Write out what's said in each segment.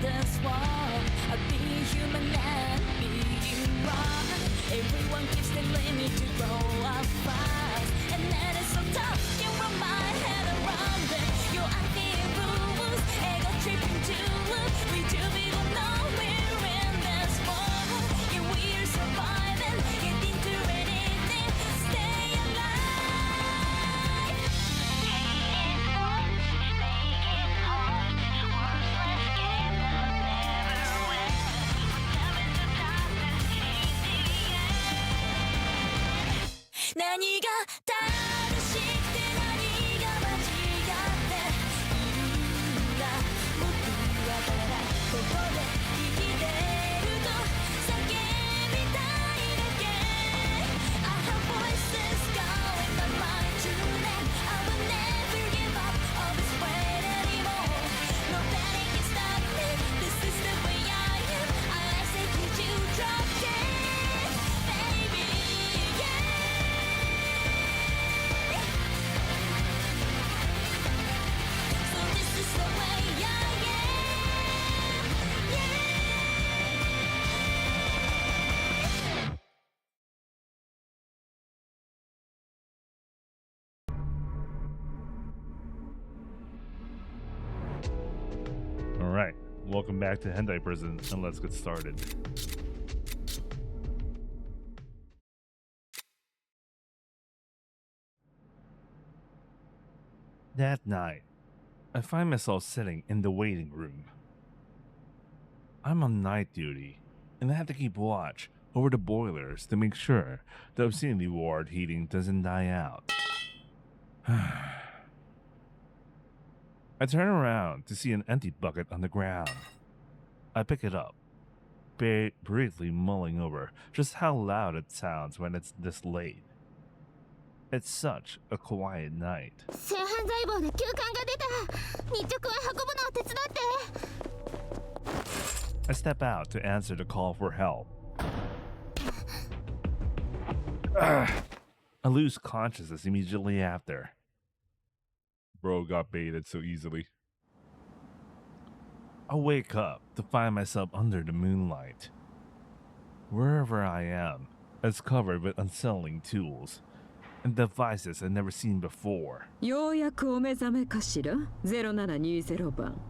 this world. Being human and being wrong. Everyone keeps telling me to grow up fast, and that is so tough. You run my head around it. Your anti-rules, ego tripping to look. We two people know we're in this world. Yeah, we're surviving, getting through anything. Stay alive. Hating once, making hard. Worthless game that never wins. We're coming to stop this in the end. 何が正しくて何が間違っているんだ。僕はただここで生きてると叫びたいだけ。I have voices going by my true name. I will never give up on this way anymore. Nobody can stop me. This is the way I am. I say did you drop dead, baby? Yeah. So this is the way I am. Yeah. Alright, welcome back to Hentai Prison, and let's get started. That night, I find myself sitting in the waiting room. I'm on night duty, and I have to keep watch over the boilers to make sure the obscenity ward heating doesn't die out. I turn around to see an empty bucket on the ground. I pick it up, briefly mulling over just how loud it sounds when it's this late. It's such a quiet night. 性犯細胞で休館が出た。日直は運ぶのを手伝って。 I step out to answer the call for help. I lose consciousness immediately after. Bro got baited so easily. I wake up to find myself under the moonlight. Wherever I am, it's covered with unsettling tools and devices I've never seen before. ようやくお目覚めかしら ?0720 番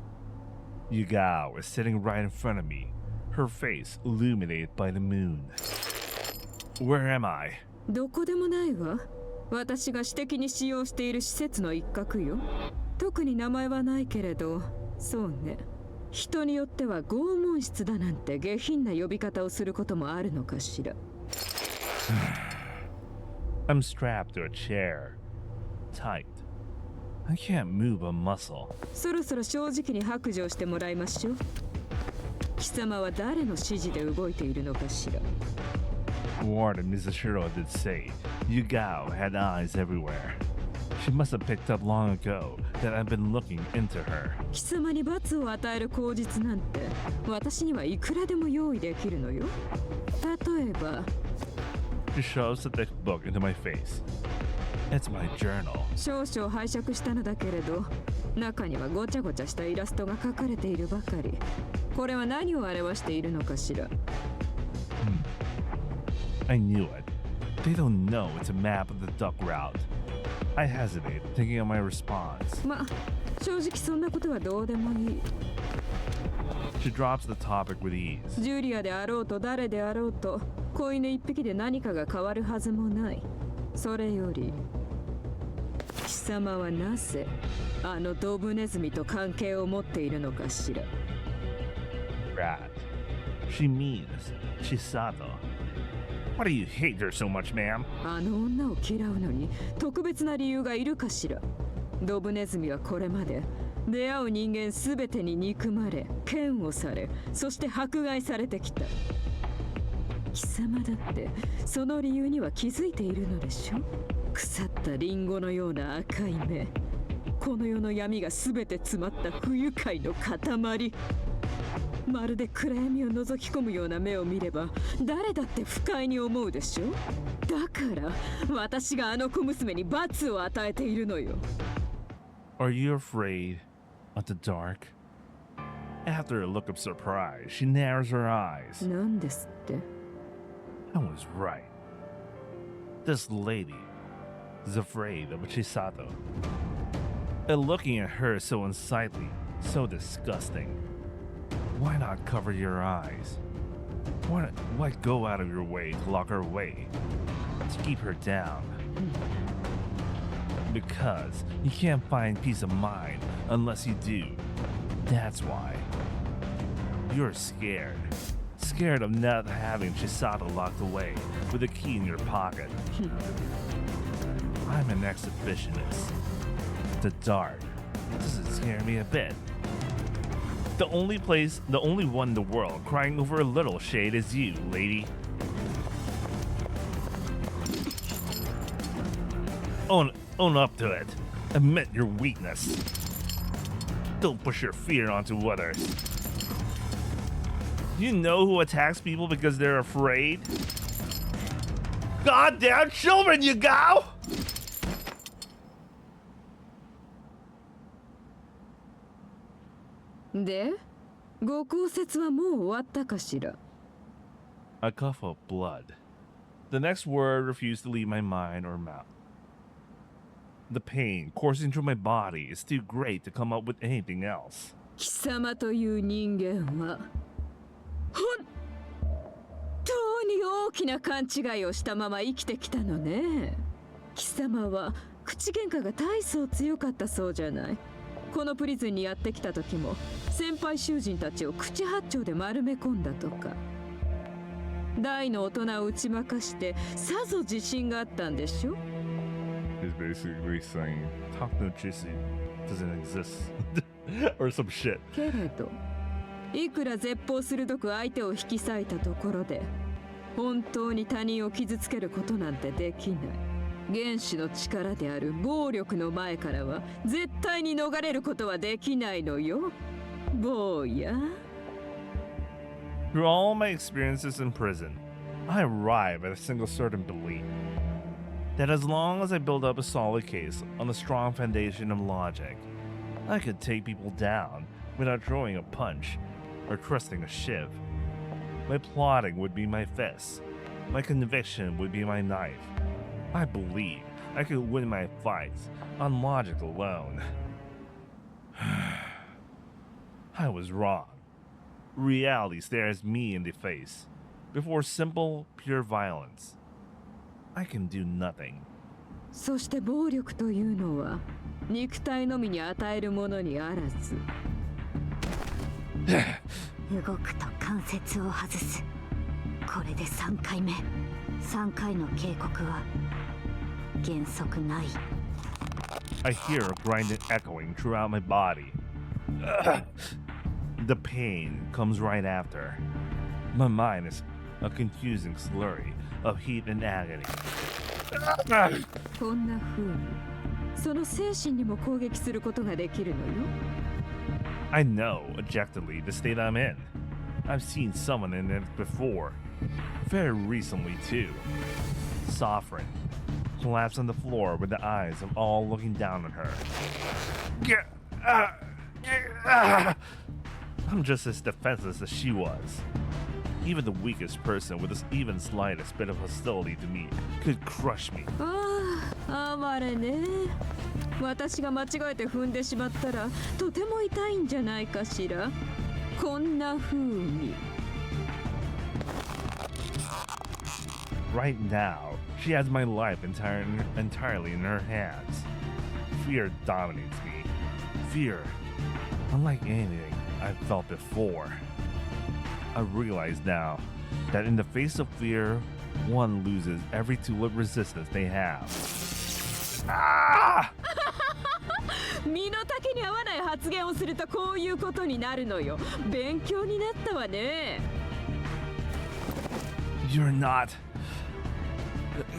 Yugao is sitting right in front of me, her face illuminated by the moon. Where am I? どこでもないわ。私が私的に使用している施設の一角よ。特に名前はないけれど、そうね。人によっては拷問室だなんて下品な呼び方をすることもあるのかしら。I'm strapped to a chair. Tight. I can't move a muscle. そろそろ正直に白状してもらいましょう。貴様は誰の指示で動いているのかしら。Warden Mizashiro did say Yugao had eyes everywhere. She must have picked up long ago that I've been looking into her. 貴様に罰を与える口実なんて私にはいくらでも用意できるのよ。例えば She shows the thick book into my face. It's my journal. 少々拝借したのだけれど中にはごちゃごちゃしたイラストが描かれているばかり。これは何を表しているのかしら。I knew it. They don't know it's a map of the duck route. I hesitate, thinking of my response. ま、正直そんなことはどうでもいい。She drops the topic with ease. ジュリアであろうと誰であろうと子犬一匹で何かが変わるはずもない。それより貴様はなぜあのドブネズミと関係を持っているのかしら。 Rat. She means Chisato. Why do you hate her so much, ma'am? あの女を嫌うのに特別な理由がいるかしら。ドブネズミはこれまで出会う人間すべてに憎まれ、嫌悪され、そして迫害されてきた。貴様だってその理由には気づいているのでしょ。腐ったリンゴのような赤い目、この世の闇がすべて詰まった不愉快の塊。まるで暗闇を覗き込むような目を見れば誰だって不快に思うでしょ。だから私があの小娘に罰を与えているのよ。 Are you afraid of the dark? After a look of surprise, she narrows her eyes. なんですって？ I was right. This lady is afraid of Chisato. And looking at her so unsightly, so disgusting. Why not cover your eyes? Why go out of your way to lock her away? To keep her down? Because you can't find peace of mind unless you do. That's why. You're scared. Scared of not having Chisato locked away with a key in your pocket. I'm an exhibitionist. The dark doesn't scare me a bit. The only one in the world crying over a little shade is you, lady. Own up to it. Admit your weakness. Don't push your fear onto others. You know who attacks people because they're afraid? Goddamn children, you go!で、ご考説はもう終わったかしら？ A cough of blood. The next word refused to leave my mind or mouth. The pain coursing through my body is too great to come up with anything else. 貴様という人間は本当に大きな勘違いをしたまま生きてきたのね。貴様は口喧嘩が大層強かったそうじゃない。このプリズンにやってきた時も先輩囚人たちを口八丁で丸め込んだとか。大の大人を打ち負かしてさぞ自信があったんでしょ。 He's basically saying talk no Jisoo doesn't exist or some shit. けれどいくら絶法鋭く相手を引き裂いたところで本当に他人を傷つけることなんてできない。原始の力である暴力の前からは絶対に逃れることはできないのよ、坊や。 Through all my experiences in prison, I arrive at a single certain belief that as long as I build up a solid case on a strong foundation of logic, I could take people down without throwing a punch or thrusting a shiv. My plotting would be my fists. My conviction would be my knife. I believe I could win my fights on logic alone. I was wrong. Reality stares me in the face. Before simple, pure violence, I can do nothing. そして暴力というのは肉体のみに与えるものにあらず。動くと関節を外す。これで3回目。3回の警告は原則ない。 I hear a grinding echoing throughout my body. The pain comes right after. My mind is a confusing slurry of heat and agony. こんな風にその精神にも攻撃することができるのよ。 I know objectively the state I'm in. I've seen someone in it before. Very recently too. Sovereign collapsed on the floor with the eyes of all looking down on her. I'm just as defenseless as she was. Even the weakest person with this even slightest bit of hostility to me could crush me. ああ、哀れね。私が間違えて踏んでしまったらとても痛いんじゃないかしら。こんな風に。 Right now, she has my life entirely in her hands. Fear dominates me. Fear, unlike anything I've felt before. I realize now that in the face of fear, one loses every tool of resistance they have. Ah! 身の丈に合わない発言をするとこういうことになるのよ。勉強になったわね。 You're not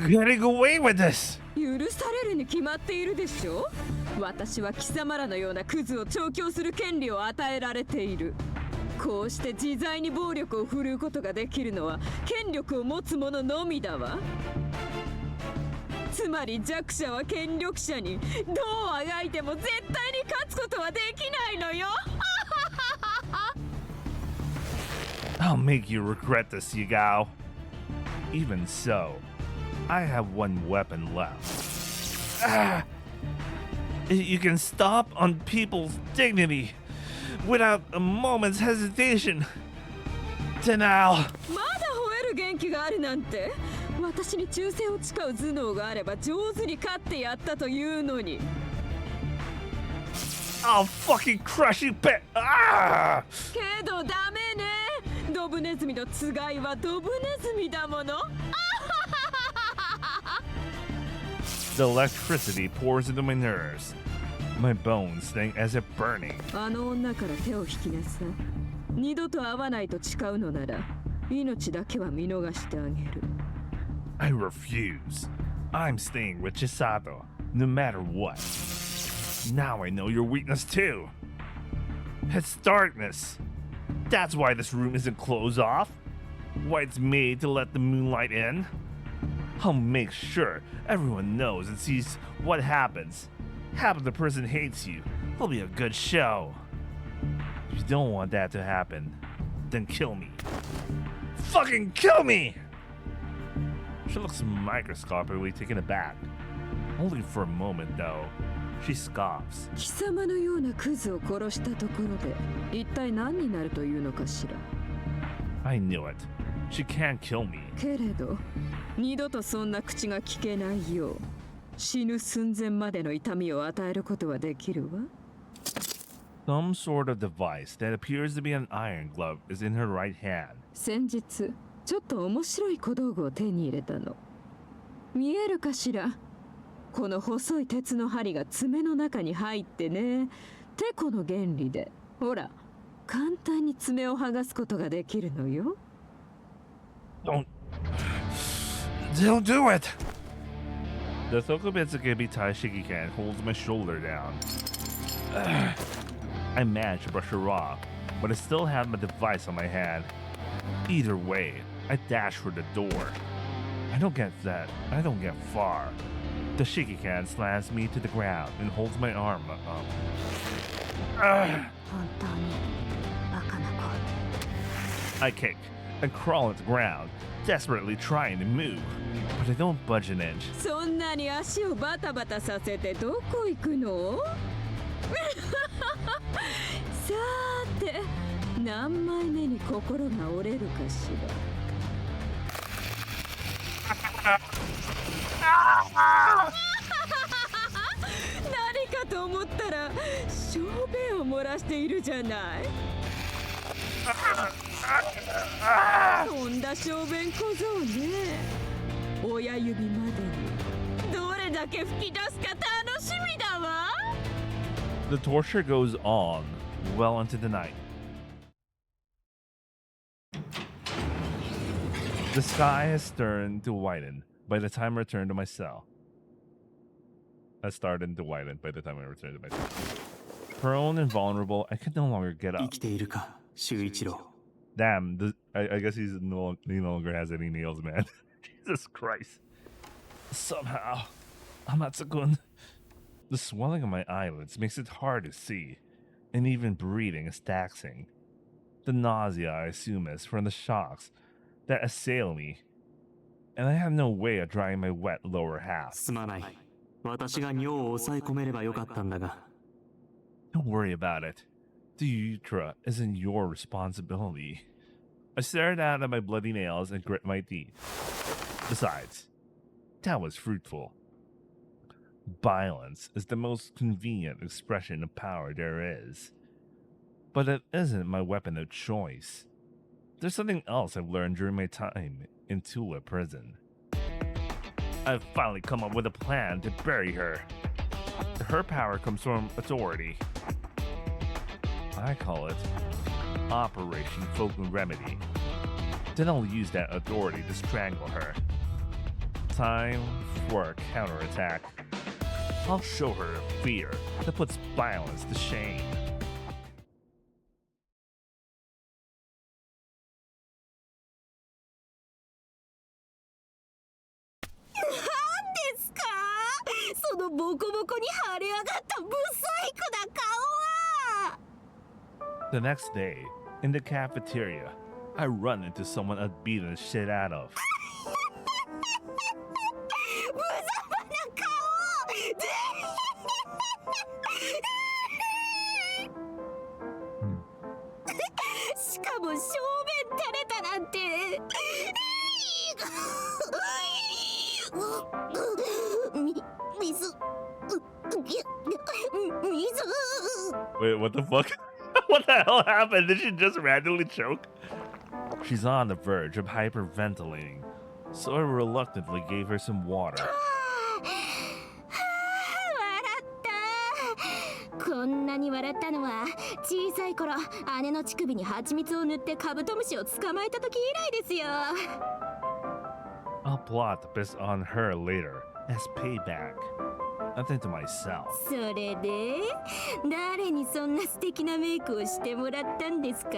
getting away with this! 許されるに決まっているでしょ。私は貴様らのようなクズを調教する権利を与えられている。こうして自在に暴力を振るうことができるのは権力を持つ者のみだわ。つまり弱者は権力者にどうあがいても絶対に勝つことはできないのよ。I'll make you regret this, Yagao. Even so, I have one weapon left. You can stomp on people's dignity without a moment's hesitation. Denial. まだ吠える元気があるなんて。私に忠誠を誓う頭脳があれば上手に勝ってやったというのに。I'll fucking crush you, pet. けどダメね。ドブネズミのつがいはドブネズミだもの。The electricity pours into my nerves. My bones sting as if burning. あの女から手を引きなさい。二度と会わないと誓うのなら、命だけは見逃してあげる。I refuse. I'm staying with Chisato, no matter what. Now I know your weakness too. It's darkness. That's why this room isn't closed off. Why it's made to let the moonlight in. I'll make sure everyone knows and sees what happens. Half of the person hates you. It'll be a good show. If you don't want that to happen, then kill me. Fucking kill me! She looks microscopically taken aback. Only for a moment, though. She scoffs. 貴様のようなクズを殺したところで、一体何になるというのかしら。I knew it. She can't kill me. けれど、二度とそんな口が聞けないよう、死ぬ寸前までの痛みを与えることはできるわ。Some sort of device that appears to be an iron glove is in her right hand. 先日、ちょっと面白い小道具を手に入れたの。見えるかしら。この細い鉄の針が爪の中に入ってね。てこの原理で、ほら、簡単に爪を剥がすことができるのよ。Don't do it! The Tokubetsukebi Taishikikan holds my shoulder down. I manage to brush her off, but I still have my device on my hand. Either way, I dash for the door. I don't get far. The Shikikan slams me to the ground and holds my arm up. 本当にバカな子。 I kick and crawl into the ground, desperately trying to move, but I don't budge an inch. そんなに足をバタバタさせてどこ行くの？さーて、何枚目に心が折れるかしら。何かと思ったら小便を漏らしているじゃない。とんだ小便小僧ね。親指までにどれだけ吹き出すか楽しみだわ。The torture goes on well into the night. The sky has turned to whiten by the time I return to my cell. Has started to whiten by the time I return to my cell. Prone and vulnerable, I could no longer get up. 生きているか、修一郎。 Damn, I guess he no longer has any nails, man. Jesus Christ. Somehow, Amatsukun. The swelling of my eyelids makes it hard to see, and even breathing is taxing. The nausea I assume is from the shocks that assail me, and I have no way of drying my wet lower half. すまない。私が尿を抑え込めればよかったんだが。 Don't worry about it. The urethra isn't your responsibility. I stared down at my bloody nails and grit my teeth. Besides, that was fruitful. Violence is the most convenient expression of power there is. But it isn't my weapon of choice. There's something else I've learned during my time in Tula prison. I've finally come up with a plan to bury her. Her power comes from authority. I call it Operation Folk Remedy. Then I'll use that authority to strangle her. Time for a counterattack. I'll show her a fear that puts violence to shame. The next day, in the cafeteria, I run into someone I'd beaten the shit out of. 無様な顔しかも正面垂れたなんて水 Wait, what the fuck? What the hell happened? Did she just randomly choke? She's on the verge of hyperventilating, so I reluctantly gave her some water. こんなに笑ったのは小さい頃姉の乳首に蜂蜜を塗ってカブトムシを捕まえた時以来ですよ。 I'll plot this on her later as payback. I think to myself. それで誰にそんな素敵なメイクをしてもらったんですか？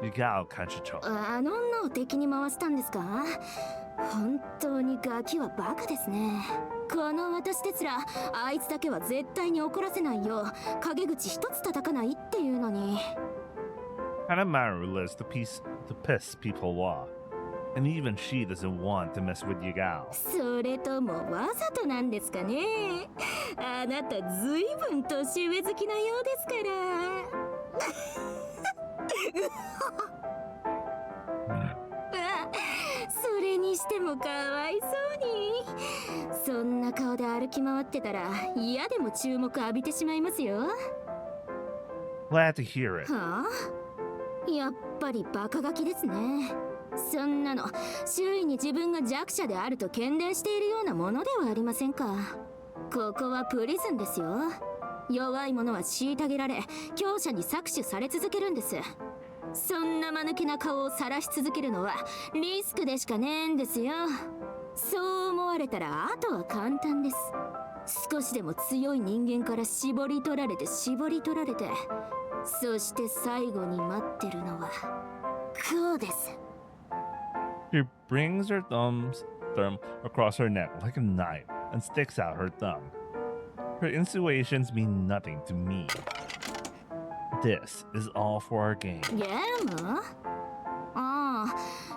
Yugao Kanchicho. あの女を敵に回したんですか？本当にガキはバカですね。この私ですらあいつだけは絶対に怒らせないよう陰口一つ叩かないっていうのに。 Hanamaru lives to piss people off, and even she doesn't want to mess with Yugao. それともわざとなんですかね。あなたずいぶん年上好きなようですから。それにしてもかわいそうに。そんな顔で歩き回ってたら嫌でも注目浴びてしまいますよ。 Glad to hear it. はあ、やっぱりバカガキですね。そんなの周囲に自分が弱者であると喧伝しているようなものではありませんか。ここはプリズンですよ。弱い者は虐げられ強者に搾取され続けるんです。そんな間抜けな顔を晒し続けるのはリスクでしかねえんですよ。そう思われたらあとは簡単です。少しでも強い人間から絞り取られて絞り取られて、そして最後に待ってるのはこうです。 She brings her thumb across her neck like a knife and sticks out her thumb. Her insinuations mean nothing to me. This is all for our game. ゲーム？ああ、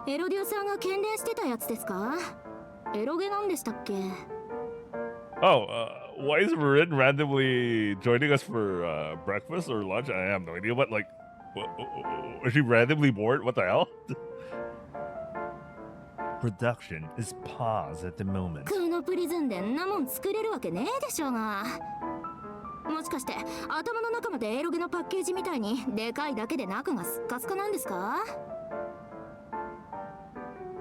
エロデューさんが喧伝してたやつですか？エロゲなんでしたっけ？ Oh, why is Marin randomly joining us for breakfast or lunch? I have no idea. What, like, is she randomly bored? What the hell? Production is paused at the moment. このプリズンでんなもん作れるわけねえでしょうが。もしかして頭の中までエロゲのパッケージみたいにでかいだけで中がスッカスカなんですか？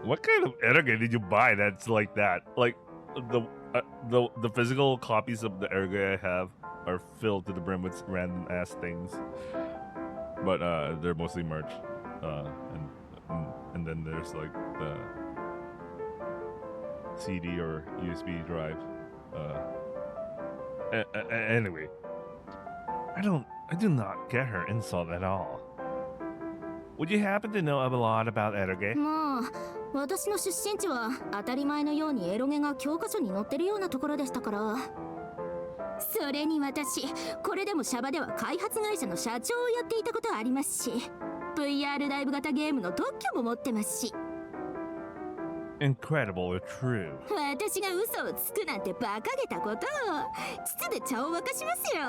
What kind of eroge did you buy that's like that? Like the physical copies of the eroge I have are filled to the brim with random ass things, but they're mostly merch. And then there's like the CD or USB drive. Anyway, I do not get her insult at all. Would you happen to know a lot about eroge? もう私の出身地は当たり前のようにエロゲが教科書に載ってるようなところでしたから。それに私これでもシャバでは開発会社の社長をやっていたことありますし、 VR ライブ型ゲームの特許も持ってますし。 Incredible or true? 私が嘘をつくなんて馬鹿げたことを筒で茶を沸かしますよ。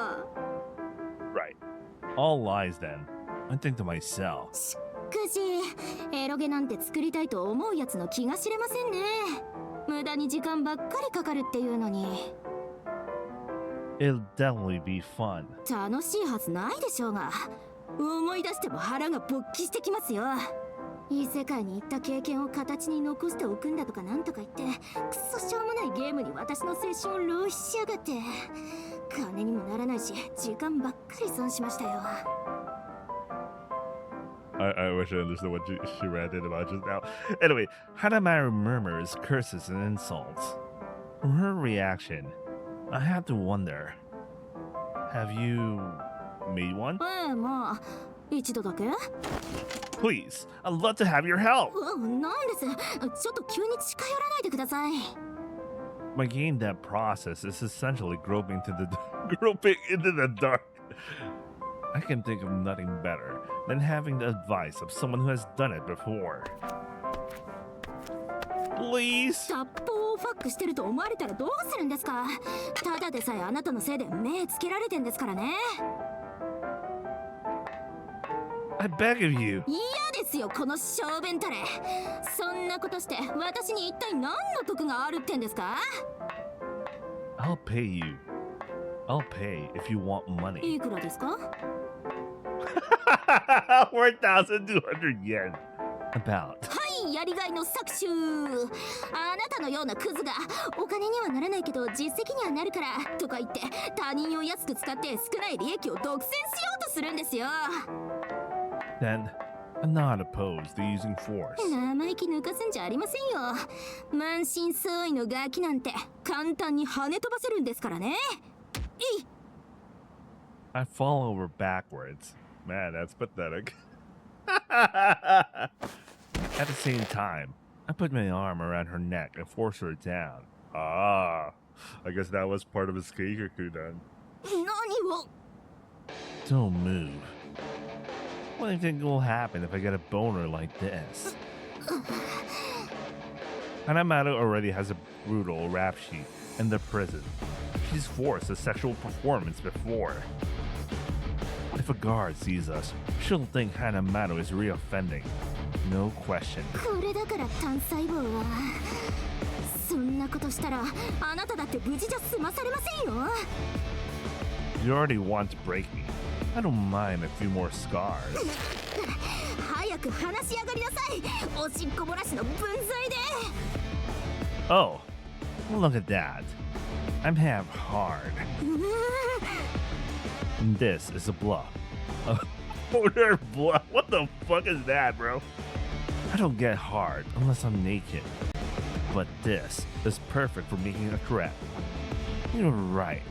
Right. All lies then. I think to myself. しかしエロゲなんて作りたいと思うやつの気が知れませんね。無駄に時間ばっかりかかるっていうのに。 It'll definitely be fun. 楽しいはずないでしょうが、思い出しても腹が勃起してきますよ。異世界に行った経験を形に残しておくんだとかなんとか言ってクソしょうもないゲームに私の青春を浪費しやがって。金にもならないし時間ばっかり損しましたよ。 I wish I understood what she ranted about just now. Anyway, Hanamaru murmurs, curses, and insults. From her reaction, I have to wonder. Have you made one? ええ、まあ一度だけ。 Please, I'd love to have your help. なんです。ちょっと急に近寄らないでください。 My game that process is essentially groping into the dark. I can think of nothing better than having the advice of someone who has done it before. Please? 殺法をファックしてると思われたらどうするんですか。ただでさえあなたのせいで目つけられてんですからね。I beg of you. 嫌ですよこの小便タレ。そんなことして私に一体何の得があるってんですか。 I'll pay you. I'll pay if you want money. いくらですか。 4,200 yen. About. はいやりがいの搾取。あなたのようなクズがお金にはならないけど実績にはなるからとか言って他人を安く使って少ない利益を独占しようとするんですよ。 Then I'm not opposed to using force. 生意気抜かすんじゃありませんよ。満身創痍のガキなんて簡単に跳ね飛ばせるんですからね。いい。 I fall over backwards. Man, that's pathetic. At the same time, I put my arm around her neck and force her down. Ah, I guess that was part of his Keikaku then. 何を。 Don't move. What do you think will happen if I get a boner like this? Hanamaru already has a brutal rap sheet in the prison. She's forced a sexual performance before. If a guard sees us, she'll think Hanamaru is reoffending. No question. これだから単細胞は。そんなことしたらあなただって無事じゃ済まされませんよ。 You already want to break me. I don't mind a few more scars. 早く話し上がりなさい。おしっこ漏らしの分際で。 Oh, look at that. I'm half hard. And this is a bluff. Oh, they're bluff. What the fuck is that, bro? I don't get hard unless I'm naked. But this is perfect for making a threat. You're right.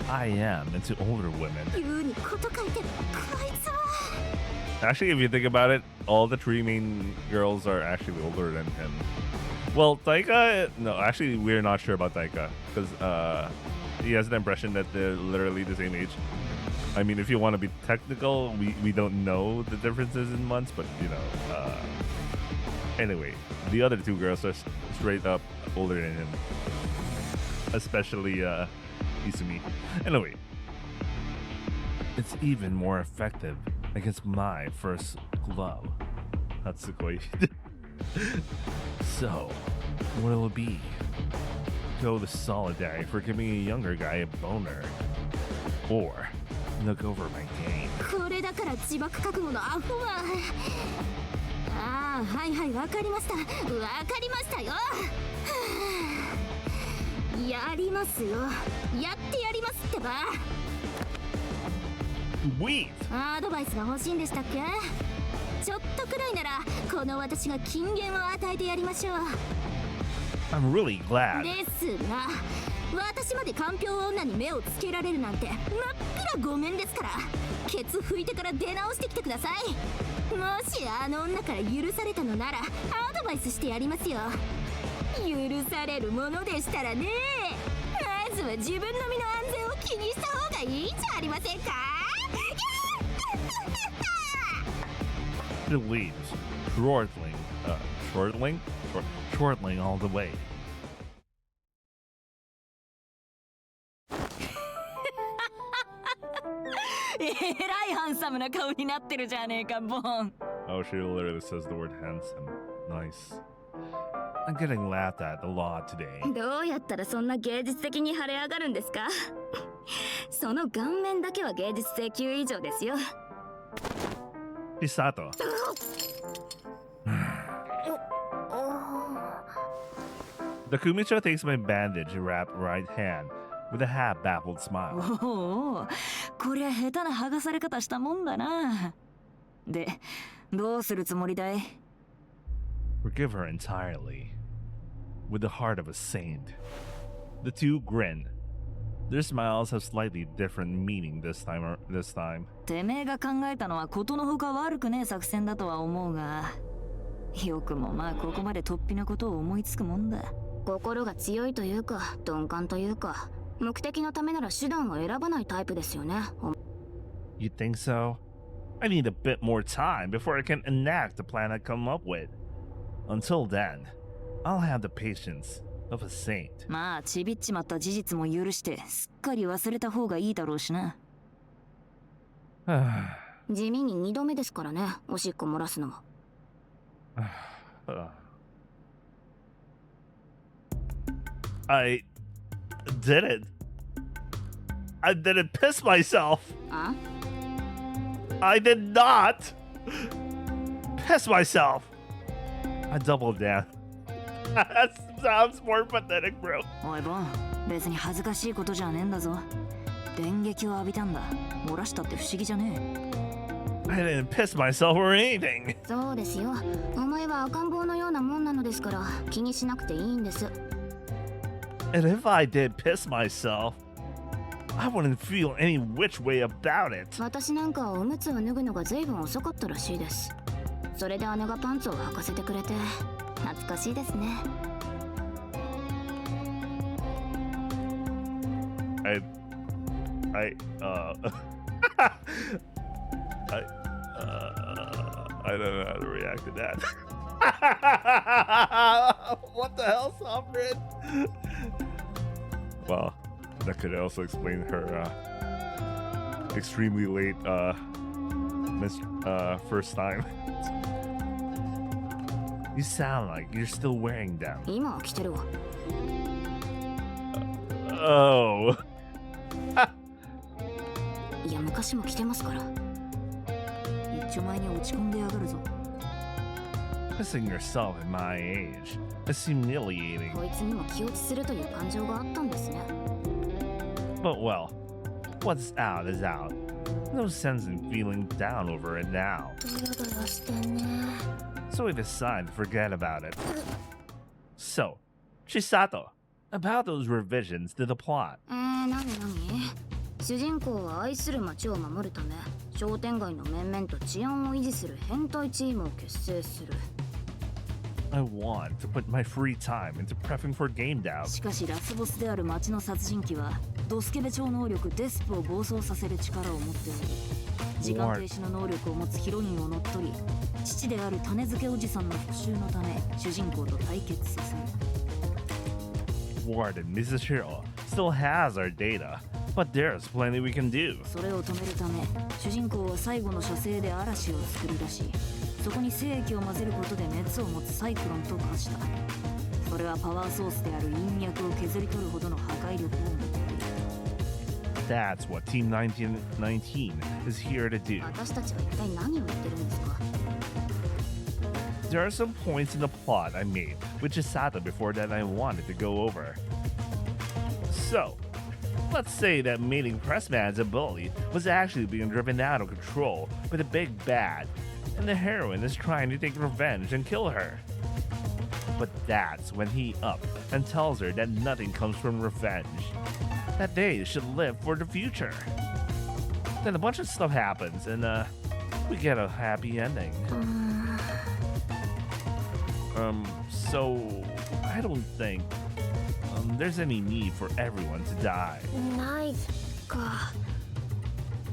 I am into older women. 言うにこと書いてこいつは。 Actually, if you think about it, all the three main girls are actually older than him. Well, Taika, no, actually, we're not sure about Taika because he has the impression that they're literally the same age. I mean, if you want to be technical, we don't know the differences in months, but you know. Anyway, the other two girls are straight up older than him, especially Izumi. Anyway, it's even more effective against my first glove. Hatsukoi. So, what'll it be? Go the solidarity for giving a younger guy a boner, or look over my game. これだから自爆覚悟のアホは。ああ、はいはい、わかりました。わかりましたよ。はあ、やりますよ。やってやりますってば。 Wait! アドバイスが欲しいんでしたっけ。ちょっとくらいならこの私が金言を与えてやりましょう。 I'm really glad. ですが、私までかんぴょう女に目をつけられるなんてまっぴらごめんですから。ケツ拭いてから出直してきてください。もしあの女から許されたのならアドバイスしてやりますよ。許されるものでしたらね、まずは自分の身の安全を気にした方がいいんじゃありませんか。 Believes shortling all the way. えらいハンサムな顔になってるじゃねえか、ボン。 Oh, she literally says the word handsome. Nice. I'm getting laughed at a lot today. どうやったらそんな芸術的に晴れ上がるんですか。その顔面だけは芸術性級以上ですよ。 Hisato. The Kumicho takes my bandage-wrapped right hand with a half-baffled smile. おお、こりゃ下手な剥がされ方したもんだな。で、どうするつもりだい？ Forgive her entirely. With the heart of a saint. The two grin. Their smiles have slightly different meaning this time. てめえが考えたのはことのほか悪くねえ作戦だとは思うが、よくもまあここまで突飛なことを思いつくもんだ。心が強いというか鈍感というか、目的のためなら手段を選ばないタイプですよね。You think so? I need a bit more time before I can enact the plan I come up with. Until then, I'll have the patience of a saint. まあちびっちまった事実も許してすっかり忘れた方がいいだろうしな。地味に2度目ですからね、おしっこ漏らすのも。I didn't. I didn't piss myself. あ I did not piss myself. I doubled down. That sounds more pathetic, bro. おいボン、別に恥ずかしいことじゃねえんだぞ。電撃を浴びたんだ。漏らしたって不思議じゃねえ。I didn't piss myself or anything. そうですよ。お前は赤ん坊のようなもんなのですから気にしなくていいんです。And if I did piss myself, I wouldn't feel any which way about it. 私なんかおむつを脱ぐのが随分遅かったらしいです。それで姉がパンツを履かせてくれて懐かしいですね。I don't know how to react to that. What the hell, Sovereign? Well, that could also explain her extremely late first time. You sound like you're still wearing them. 今は着てるわ。Oh. いや昔も着てますから。一丁前に落ち込んでやがるぞ。Pissing yourself at my age is humiliating. こいつにも気落ちするという感情があったんですね。But well, what's out is out. No sense in feeling down over it now. ドヨドヨしてんね。So we decide to forget about it. So, Chisato, about those revisions to the plot. 何主人公は愛する町を守るため商店街の面々と治安を維持する変態チームを結成する。 I want to put my free time into prepping for game dev. しかしラスボスである町の殺人鬼はドスケベ超能力デスプを暴走させる力を持っており、時間停止の能力を持つヒロインを乗っ取り、父である種付けおじさんの復讐のため主人公と対決させる。 Warden Mizushiro still has our data, but there's plenty we can do. それを止めるため主人公は最後の射精で嵐を作るらしい。そこに精液を混ぜることで熱を持つサイクロンと化した。それはパワーソースである陰脈を削り取るほどの破壊力を持っている。 That's what Team 1919 is here to do. 私たちは一体何を言ってるんですか。 There are some points in the plot I made with Chisato before that I wanted to go over. So, let's say that mating Pressman's ability was actually being driven out of control by the big bad, and the heroine is trying to take revenge and kill her. But that's when he up and tells her that nothing comes from revenge, that they should live for the future. Then a bunch of stuff happens and we get a happy ending. So I don't think there's any need for everyone to die. ないか。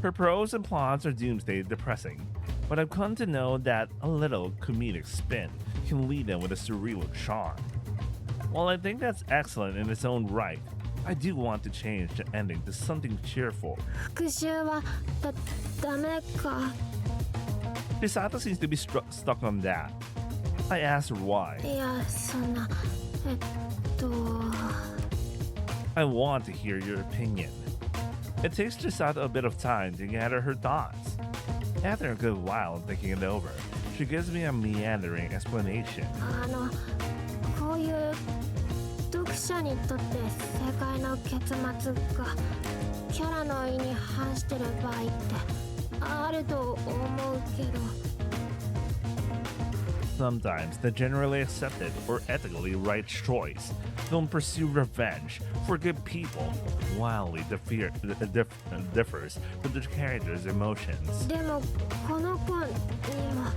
Her prose and plots are doomsday depressing, but I've come to know that a little comedic spin can lead them with a surreal charm. While I think that's excellent in its own right, I do want to change the ending to something cheerful. 復讐はダメか。 Chisato seems to be stuck on that. I asked her why. いや、そんな。I want to hear your opinion. It takes Chisato a bit of time to gather her thoughts. After a good while thinking it over, she gives me a meandering explanation. こういう読者にとって世界の結末がキャラの意に反してる場合ってあると思うけど。 Sometimes the generally accepted or ethically right choice don't pursue revenge for good people wildly differs from the character's emotions. でもこの子にも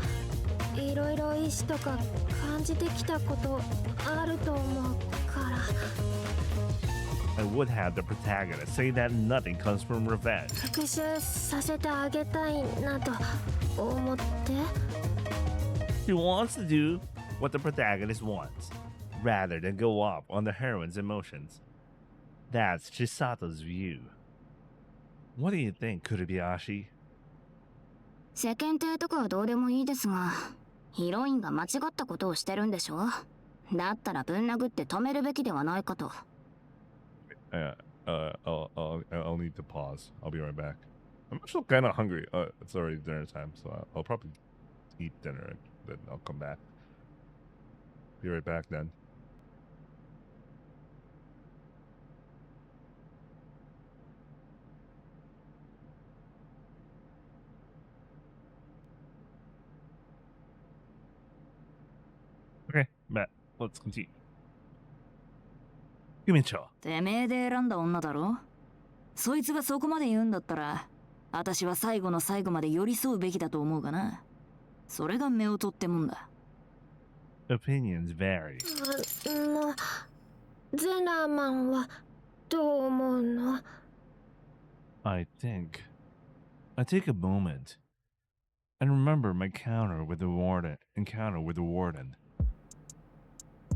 いろいろ意志とか感じてきたことあると思うから。I would have the protagonist say that nothing comes from revenge. 復讐させてあげたいなと思って。 She wants to do what the protagonist wants, rather than go off on the heroine's emotions. That's Chisato's view. What do you think, Kuribayashi? 世間体とかはどうでもいいですが、ヒロインが間違ったことをしてるんでしょ。だったらぶん殴って止めるべきではないかと。I'll need to pause. I'll be right back. I'm still kind of hungry. It's already dinner time, so I'll probably eat dinner and then I'll come back. Be right back then. Okay, Matt, let's continue. Yumicho. てめえで選んだ女だろ。そいつがそこまで言うんだったら、私は最後の最後まで寄り添うべきだと思うがな。それが目を取ってもんだ。Opinions vary. ゼナーマンはどう思うの？ I think I take a moment and remember my encounter with the warden.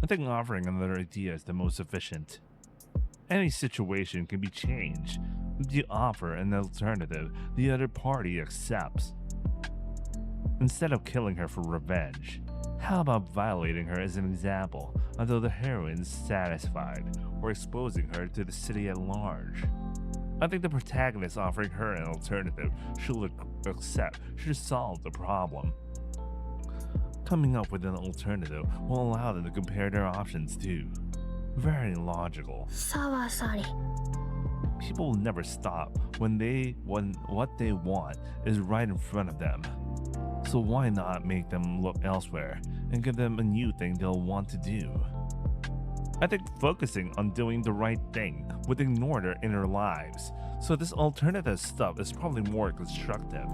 I think offering another idea is the most efficient. Any situation can be changed if you offer an alternative the other party accepts. Instead of killing her for revenge, how about violating her as an example until the heroine is satisfied, or exposing her to the city at large? I think the protagonist offering her an alternative should solve the problem. Coming up with an alternative will allow them to compare their options too. Very logical. さわさり。 People will never stop when what they want is right in front of them. So why not make them look elsewhere and give them a new thing they'll want to do? I think focusing on doing the right thing would ignore their inner lives, so this alternative stuff is probably more constructive.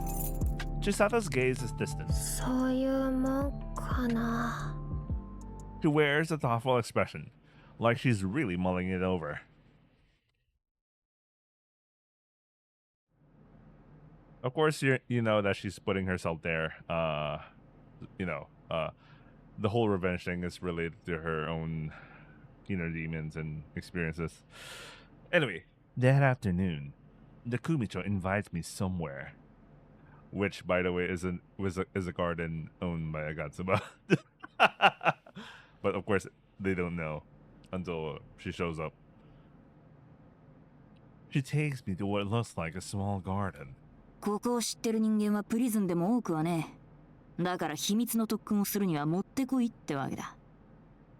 Chisato's gaze is distant. そういうもんかな。 She wears a thoughtful expression, like she's really mulling it over. Of course, you know that she's putting herself there. The whole revenge thing is related to her own inner demons and experiences. Anyway, that afternoon, the Kumicho invites me somewhere, which, by the way, is a garden owned by Agatsuma. But of course, they don't know until she shows up. She takes me to what looks like a small garden. ここを知ってる人間はプリズンでも多くはね。だから秘密の特訓をするにはもってこいってわけだ。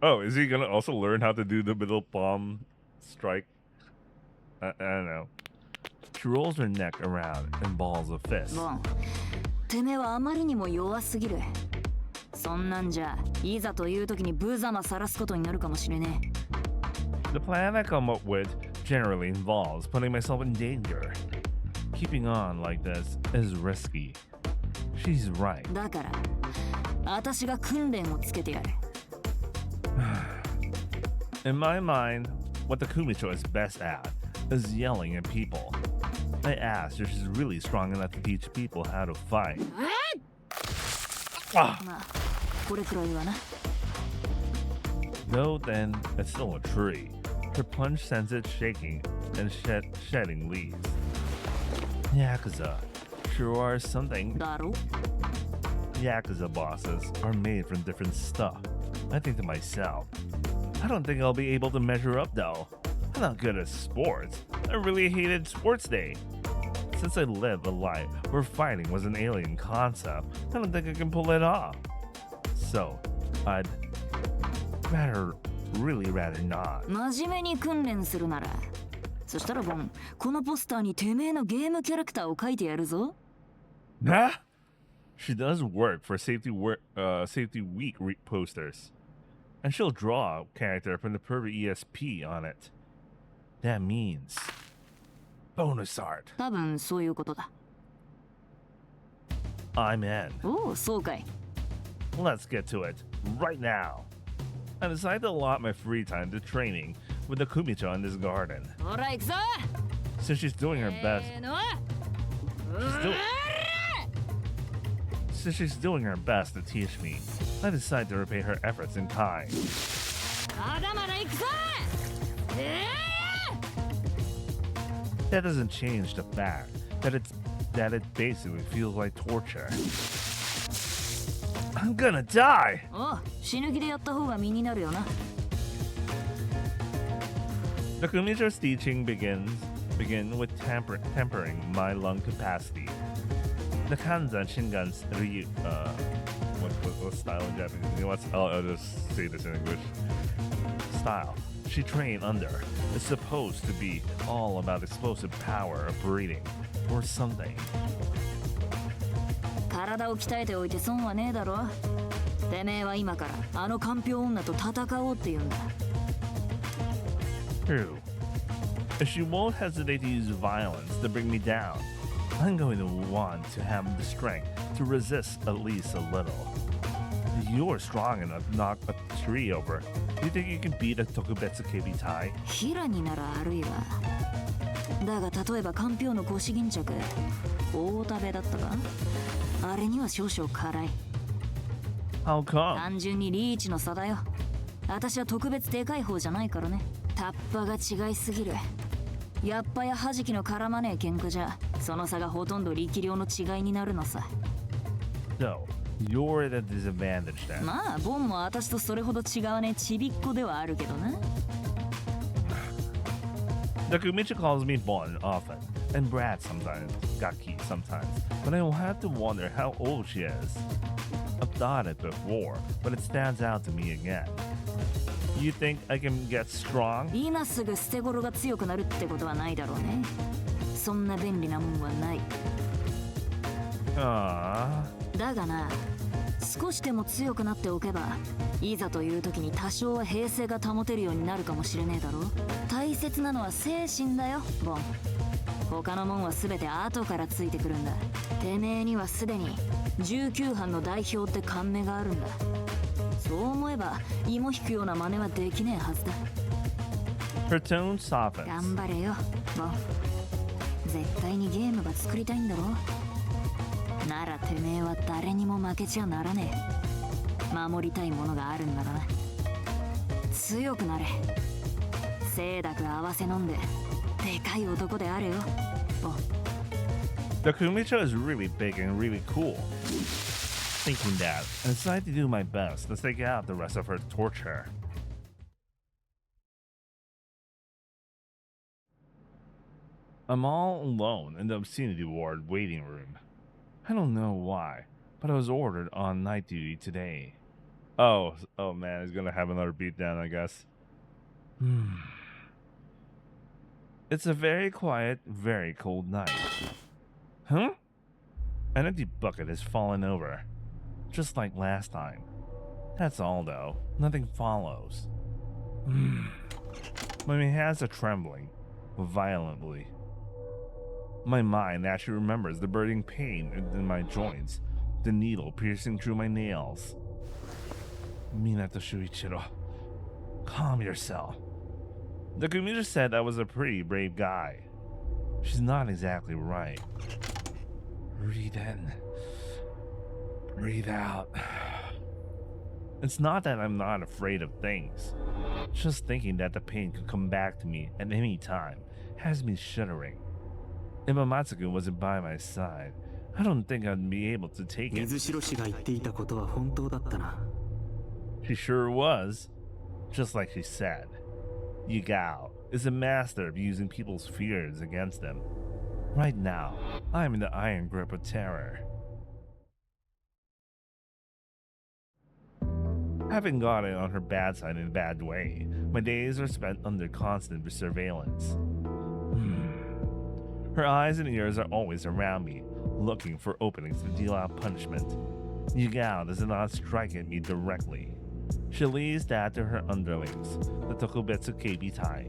Oh, is he gonna also learn how to do the middle palm strike? I don't know. She rolls her neck around and balls a fist. ボン、てめえはあまりにも弱すぎる。そんなんじゃ、いざという時に無様さらすことになるかもしれねえ。The plan I come up with generally involves putting myself in danger. Keeping on like this is risky. She's right. だから、私が訓練をつけてやる。In my mind, what the Kumicho is best at is yelling at people. I asked if she's really strong enough to teach people how to fight. まあ、これくらいはな。Though then, it's still a tree. Her punch sends it shaking and shedding leaves. Yakuza sure are something. だろ？ Yakuza bosses are made from different stuff. I think to myself, I don't think I'll be able to measure up though. I'm not good at sports. I really hated sports day. Since I lived a life where fighting was an alien concept, I don't think I can pull it off. So, I'd really rather not. 真面目に訓練するなら。そしたらボン、このポスターにてめえのゲームキャラクターを描いてやるぞ。Nah? She does work for Safety Week posters. And she'll draw a character from the Pervy ESP on it. That means bonus art. 多分そういうことだ。I'm in. おお、そうかい。Let's get to it right now. I decided to allot my free time to training with the Kumicho in this garden. ほら行くぞ Since she's doing her best, の since she's doing her best to teach me, I decide to repay her efforts in kind. まだまだ行くぞ That doesn't change the fact that it basically feels like torture. I'm gonna die! おう死ぬ気でやった方が身になるよな The Kumicho's teaching begin with tempering my lung capacity. The Kanzan Shingan's what style in Japanese? You know what? I'll just say this in English. Style she trained under is supposed to be all about explosive power of breathing or something. 体を鍛えておいて損はねえだろてめえは今からあのかんぴょう女と戦おうって言うんだ True. If she won't hesitate to use violence to bring me down, I'm going to want to have the strength to resist at least a little. You're strong enough to knock a tree over. Do you think you can beat a Tokubetsu Kebitai? ヒラにならあるいはだが例えばかんぴょうの腰巾着大食べだったかあれには少々辛い How come? 単純にリーチの差だよ私は特別でかい方じゃないからねタッパが違いすぎるやっぱやはじきの絡まねえ喧嘩じゃその差がほとんど力量の違いになるのさ So, you're at a disadvantage then. まあボンも私とそれほど違わねえちびっこではあるけどな The Kumicho calls me Bon often, and Brad sometimes, Gaki sometimes, but I will have to wonder how old she is. I've thought it before, but it stands out to me again. You think I can get strong? 今すぐ捨て頃が強くなるってことはないだろうねそんな便利なもんはない Aww. だがな少しでも強くなっておけばいざという時に多少は平静が保てるようになるかもしれねえだろ大切なのは精神だよボン他のもんは全て後からついてくるんだてめえにはすでに19班の代表って勘目があるんだそう思えば芋引くような真似はできねえはずだ Her tone 頑 softens. 張れよボン絶対にゲームが作りたいんだろならてめえは誰にも負けちゃならねえ守りたいものがあるんならな強くなれ清濁合わせ飲んででかい男であれよボン The Kumicho is really big and really cool. Thinking that, I decide to do my best to take out the rest of her torture. I'm all alone in the obscenity ward waiting room. I don't know why, but I was ordered on night duty today. Oh man, he's gonna have another beatdown, I guess. It's a very quiet, very cold night. Huh? An empty bucket has fallen over, just like last time. That's all though, nothing follows. My hands are trembling violently. My mind actually remembers the burning pain in my joints, the needle piercing through my nails. Minato Shuichiro, calm yourself. The commuter said I was a pretty brave guy. She's not exactly right. Breathe in. Breathe out. It's not that I'm not afraid of things. Just thinking that the pain could come back to me at any time has me shuddering. If Amatsuku wasn't by my side, I don't think I'd be able to take it. 水城氏が言っていたことは本当だったな。 She sure was. Just like she said. Yugao is a master of using people's fears against them. Right now, I'm in the iron grip of terror. Having gotten on her bad side in a bad way, my days are spent under constant surveillance. Her eyes and ears are always around me, looking for openings to deal out punishment. Yugao does not strike at me directly. She leaves that to her underlings, the Tokubetsu Keibitai.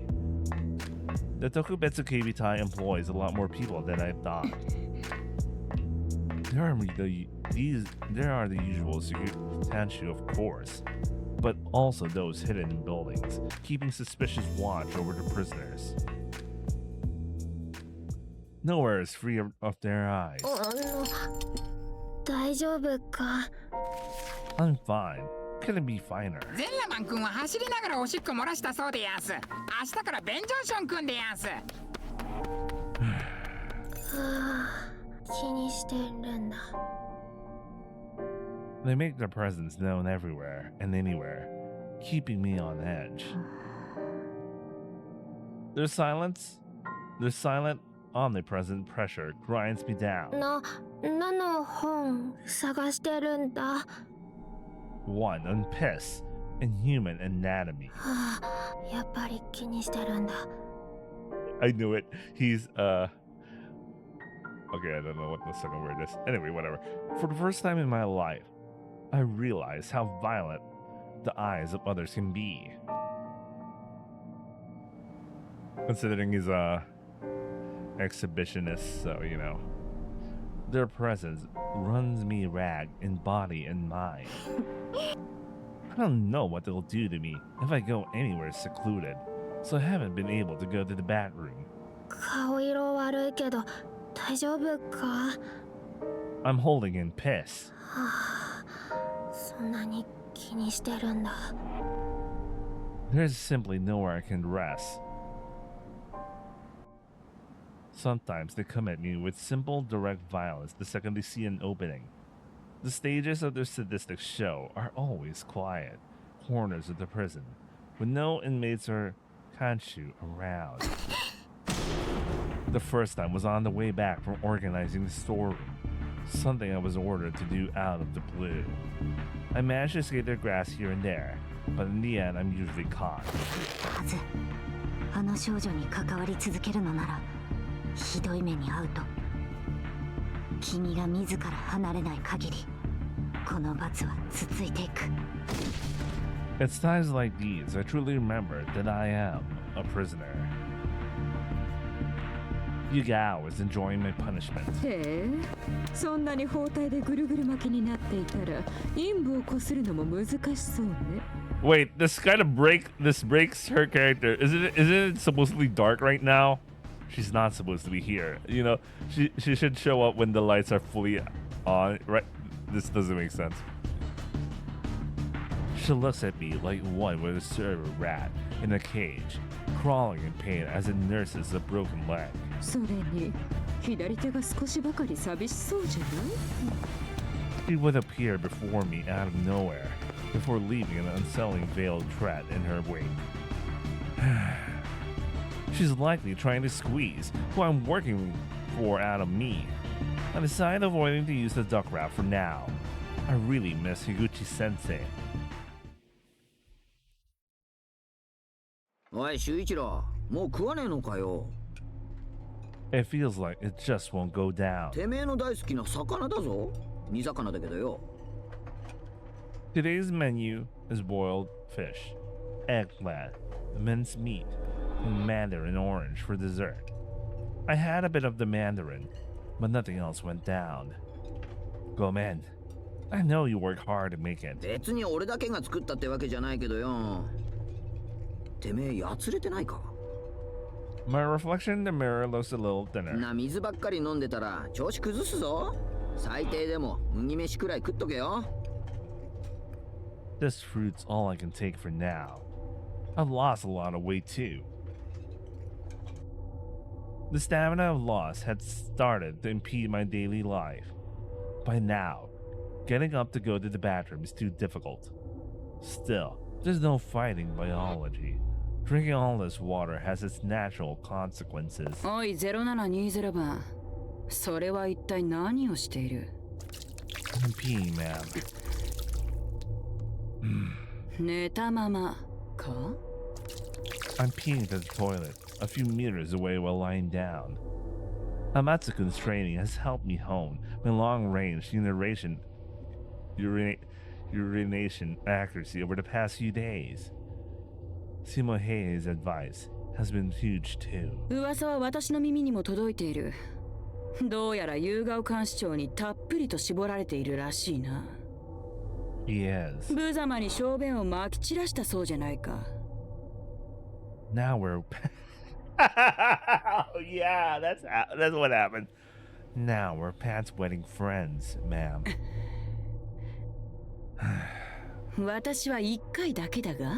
The Tokubetsu Keibitai employs a lot more people than I thought. There are the usual Tanshu, of course, but also those hidden in buildings, keeping suspicious watch over the prisoners. Nowhere is free of their eyes. 大丈夫か I'm fine. Couldn't be finer. ゼンラマン君は走りながらおしっこ漏らしたそうでやんす。明日からベンジョンション君でやんす。気にしてるんだ They make their presence known everywhere and anywhere, keeping me on edge. Their silence, their silent, omnipresent pressure grinds me down. 何の本探してるんだ One on piss and human anatomy. やっぱり気にしてるんだ I knew it. He's okay, I don't know what the second word is. Anyway, whatever. For the first time in my life, I realized how violent the eyes of others can be. Considering he's a exhibitionist, so you know. Their presence runs me rag in body and mind. I don't know what they'll do to me if I go anywhere secluded, so I haven't been able to go to the bathroom. 顔色悪いけど大丈夫か I'm holding in piss. そんなに気にしてるんだ There's simply nowhere I can rest. Sometimes they come at me with simple, direct violence the second they see an opening. The stages of their sadistic show are always quiet, corners of the prison, with no inmates or kanshu around. The first time was on the way back from organizing the storeroom, something I was ordered to do out of the blue. I managed to escape their grasp here and there, but in the end I'm usually caught. はずあの少女に関わり続けるのならひどい目に遭うと君が自ら離れない限りこの罰は続いていく It's times like these I truly remember that I am a prisoner. Yugao is enjoying my punishment. へえそんなに包帯でぐるぐる巻きになっていたら陰部をこするのも難しそうね Wait, this breaks her character. Isn't it supposedly dark right now? She's not supposed to be here. You know, she should show up when the lights are fully on. Right? This doesn't make sense. She looks at me like one would serve a rat in a cage, crawling in pain as it nurses a broken leg. それに左手が少しばかり寂しそうじゃない She would appear before me out of nowhere, before leaving an unsettling veiled threat in her wake. She's likely trying to squeeze who I'm working for out of me. I decided avoiding to use the duck route for now. I really miss Higuchi-sensei. おい修一郎もう食わねえのかよ It feels like it just won't go down. てめえの大好きな魚だぞ煮魚だけどよ Today's menu is boiled fish, eggplant, minced meat, and mandarin orange for dessert. I had a bit of the mandarin, but nothing else went down. Gomen, I know you work hard to make it. 別に俺だけが作ったってわけじゃないけどよてめえやつれてないか My reflection in the mirror looks a little thinner. な水ばっかり飲んでたら調子崩すぞ最低でも麦飯くらい食っとけよ This fruit's all I can take for now. I've lost a lot of weight too. The stamina I've lost had started to impede my daily life. By now, getting up to go to the bathroom is too difficult. Still, there's no fighting biology. Drinking all this water has its natural consequences. おい0720番それは一体何をしている I'm peeing, ma'am. 寝たままか I'm peeing to the toilet, a few meters away while lying down. Amatsukun's training has helped me hone my long-range urination accuracy over the past few days. Simohei's advice has been huge too. 噂は私の耳にも届いているどうやら夕顔監視長にたっぷりと絞られているらしいな He is. 無様に小便をまき散らしたそうじゃないか。 Now we're. Oh yeah, that's what happened. Now we're pants wedding friends, ma'am. 私は一回だけだが。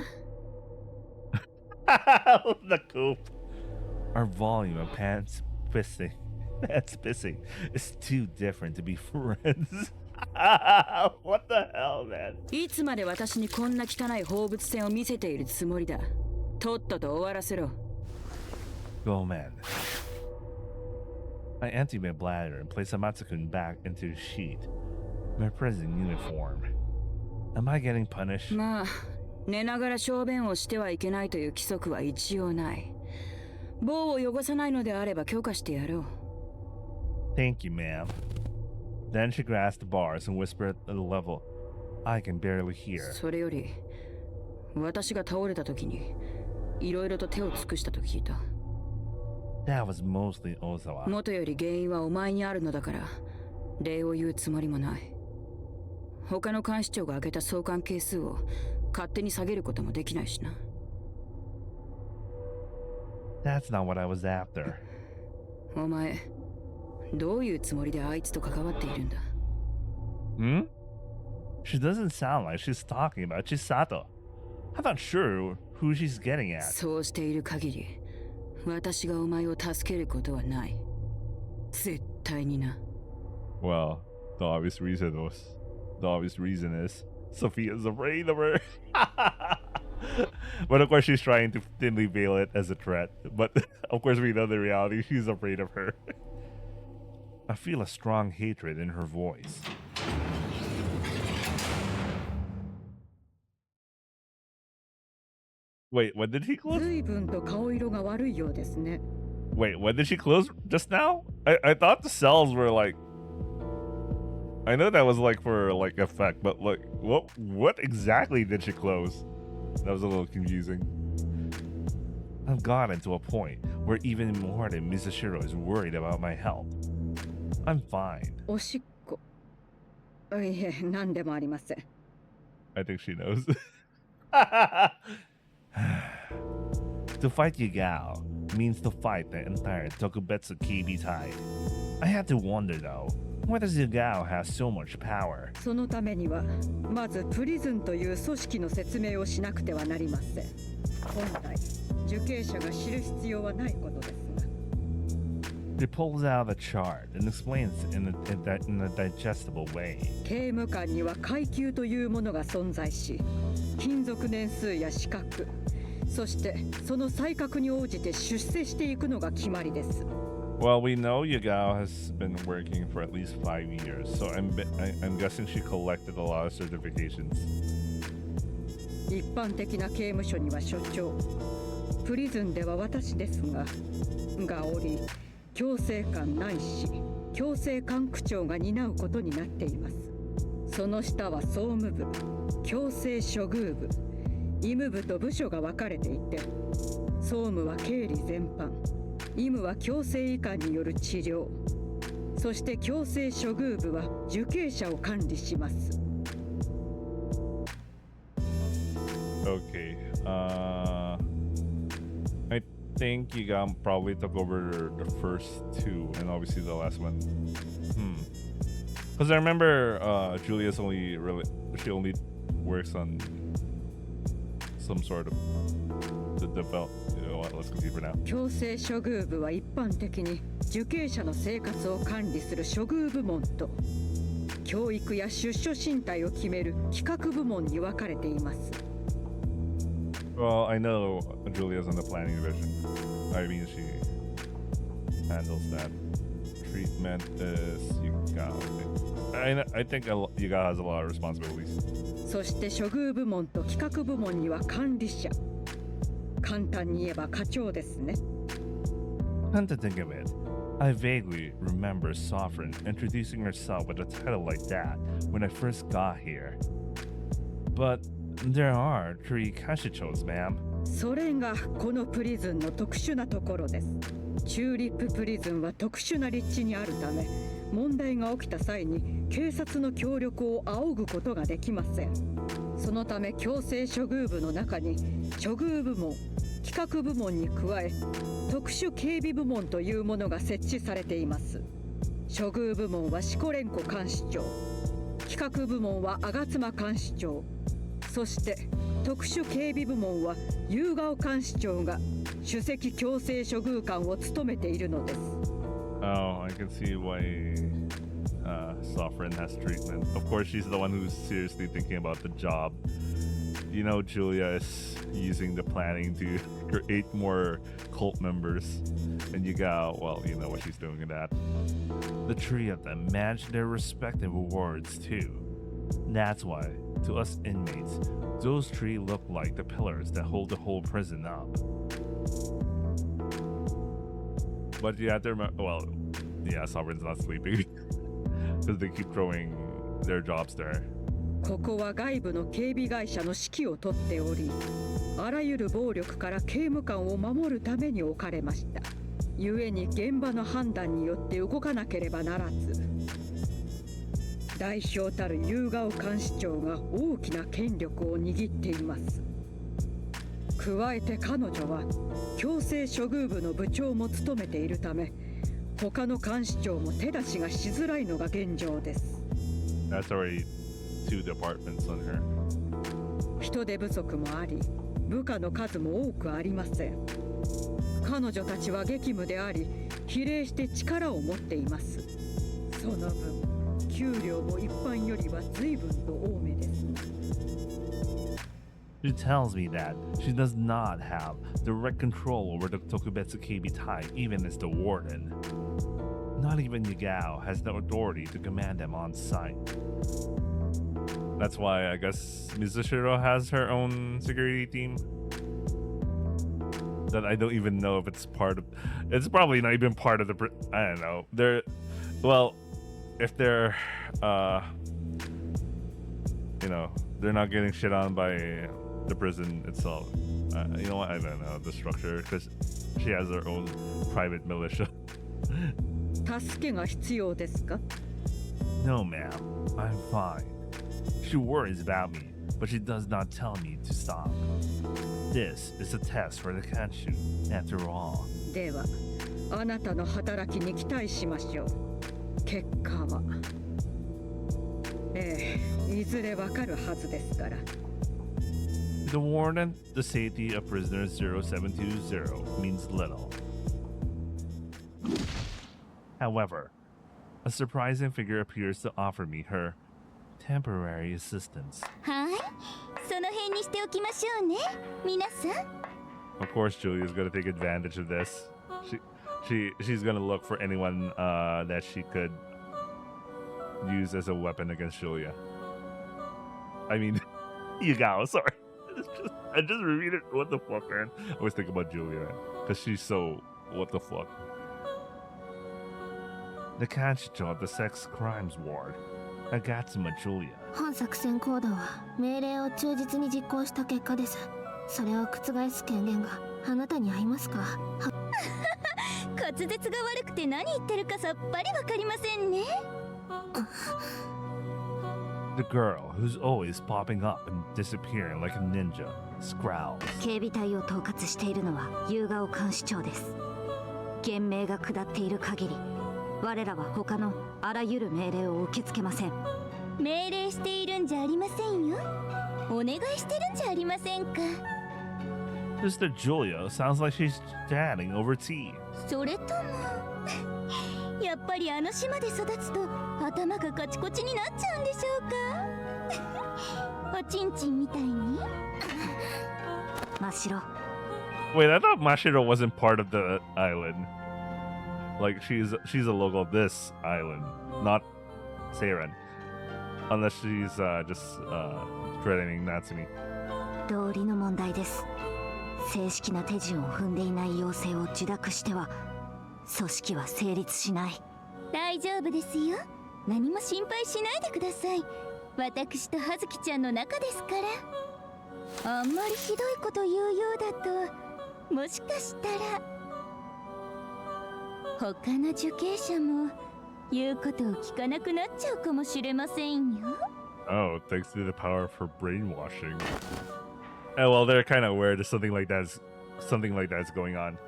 The coop. Our volume of pants pissing is too different to be friends. What the hell, man? いつまで私にこんな汚い放物線を見せているつもりだ。とっとと終わらせろ。 Go, man. I empty my bladder and place Amatsu-kun back into the sheet. My prison uniform. Am I getting punished? まあ、寝ながら小便をしてはいけないという規則は一応ない。棒を汚さないのであれば許可してやろう。 Thank you, ma'am. Then she grasped the bars and whispered at a level I can barely hear. それより、私が倒れた時に、いろいろと手を尽くしたと聞いた。 That was mostly Ozawa. 元より原因はお前にあるのだから、礼を言うつもりもない。他の監視長が挙げた相関係数を勝手に下げることもできないしな。 That's not what I was after. お前、どういうつもりであいつと関わっているんだ？ Hmm? She doesn't sound like she's talking about Chisato. I'm not sure who she's getting at. そうしている限り、私がお前を助けることはない。絶対にな。 Well, the obvious reason is Sophia's afraid of her. But of course she's trying to thinly veil it as a threat. But of course we know the reality, she's afraid of her. I feel a strong hatred in her voice. Wait, when did he close? 随分と顔色が悪いようですね。 Wait, when did she close? Just now? I thought the cells were like... I know that was like for like effect, but like what exactly did she close? That was a little confusing. I've gotten to a point where even more than Mizushiro is worried about my health. I'm fine. おしっこ。いえ、何でもありません。 I think she knows. To fight Yagao means to fight the entire Tokubetsu KB tide. I had to wonder though, why does Yagao have so much power? そのためには、まずプリズンという組織の説明をしなくてはなりません。本来、受刑者が知る必要はないことですが。 He pulls out the chart and explains it in a digestible way. 刑務官には階級というものが存在し、勤続年数や資格、そしてその才覚に応じて出世していくのが決まりです。 Well, we know Yagao has been working for at least 5 years, so I'm guessing she collected a lot of certifications. 一般的な刑務所には所長、プリズンでは私ですが、おり、強制官ないし、強制官区長が担うことになっています。その下は総務部、強制処遇部、医務部と部署が分かれていて、総務は経理全般、医務は強制移管による治療、そして強制処遇部は受刑者を管理します。 Okay, I think Yagao probably took over the first two, and obviously the last one. Because I remember Julia's only works on some sort of the develop. You know what? Let's continue for now. 強制処遇部は一般的に受刑者の生活を管理する処遇部門と教育や出所進退を決める企画部門に分かれています。 Well, I know Julia's on the planning division. I mean, she handles that. Treatment is Yagao. I think Yagao has a lot of responsibilities. そして処遇部門と企画部門には管理者。簡単に言えば課長ですね。 Come to think of it, I vaguely remember Sovereign introducing herself with a title like that when I first got here. But there are 3 kashichos, ma'am. それがこのプリズンの特殊なところです。チューリッププリズンは特殊な立地にあるため、問題が起きた際に警察の協力を仰ぐことができません。そのため強制処遇部の中に処遇部門、企画部門に加え特殊警備部門というものが設置されています。処遇部門はシコレンコ監視長、企画部門は吾妻監視長、そして特殊警備部門は夕顔監視長が首席強制処遇官を務めているのです。Oh, I can see why Sovereign has treatment. Of course, she's the one who's seriously thinking about the job. You know, Julia is using the planning to create more cult members. And you got, well, you know what she's doing with that. The three of them match their respective awards too. That's why, to us inmates, those three look like the pillars that hold the whole prison up. But you have to remember, well, yeah, Sovereign's not sleeping because they keep throwing their jobs there. ここは外部の警備会社の指揮を執っており、あらゆる暴力から刑務官を守るために置かれました。故に現場の判断によって動かなければならず、代表たる夕顔監視長が大きな権力を握っています。加えて彼女は強制処遇部の部長も務めているため、他の監視長も手出しがしづらいのが現状です。That's already two departments on her. 人手不足もあり、部下の数も多くありません。彼女たちは激務であり、比例して力を持っています。その分、給料も一般よりは随分と多めです。She tells me that she does not have direct control over the Tokubetsu Keibitai, even as the warden. Not even Yagao has the authority to command them on site. That's why I guess Mizushiro has her own security team. That I don't even know if it's part of. It's probably not even part of the. I don't know. They're, well, if they're, you know, they're not getting shit on by the prison itself. You know what? I don't know the structure because she has her own private militia. 助けが必要ですか? No, ma'am. I'm fine. She worries about me, but she does not tell me to stop. This is a test for the Kanshu, after all. では、あなたの働きに期待しましょう。結果は、いずれわかるはずですから。To the warden, the safety of prisoner 0720 means little. However, a surprising figure appears to offer me her temporary assistance. はい、その辺にしておきましょうね、皆さん。Of course, Julia's gonna take advantage of this. She's gonna look for anyone that she could use as a weapon against Julia. I mean, Yagao, sorry. I just repeated, what the fuck, man? I always think about Julia, because she's so, what the fuck. The Kanchicho of the Sex Crimes Ward, Agatsuma Julia. 本作戦行動は命令を忠実に実行した結果です。それを覆す権限があなたに合いますか？滑舌が悪くて何言ってるかさっぱりわかりませんね。The girl who's always popping up and disappearing like a ninja scowls. 警備隊を統括しているのは夕顔監視長です。厳命が下っている限り、我らは他のあらゆる命令を受け付けません。命令しているんじゃありませんよ。お願いしてるんじゃありませんか。Mr. Julia sounds like she's chatting over tea. それともやっぱりあの島で育つと頭がカチコチになっちゃうんでしょうか。おちんちんみたいに。真っ白。Wait, I thought Mashiro wasn't part of the island. Like she's a local of this island, not Seiren. Unless she's just threatening Natsumi. 道理の問題です。正式な手順を踏んでいない要請を受諾しては組織は成立しない。大丈夫ですよ。何も心配しないでください。私と葉月ちゃんの仲ですから。あんまりひどいこと言うようだと、もしかしたら他の受刑者も言うことを聞かなくなっちゃうかもしれませんよ。 Oh, thanks to the power for brainwashing. Oh well, they're kind of aware that something like that is going on.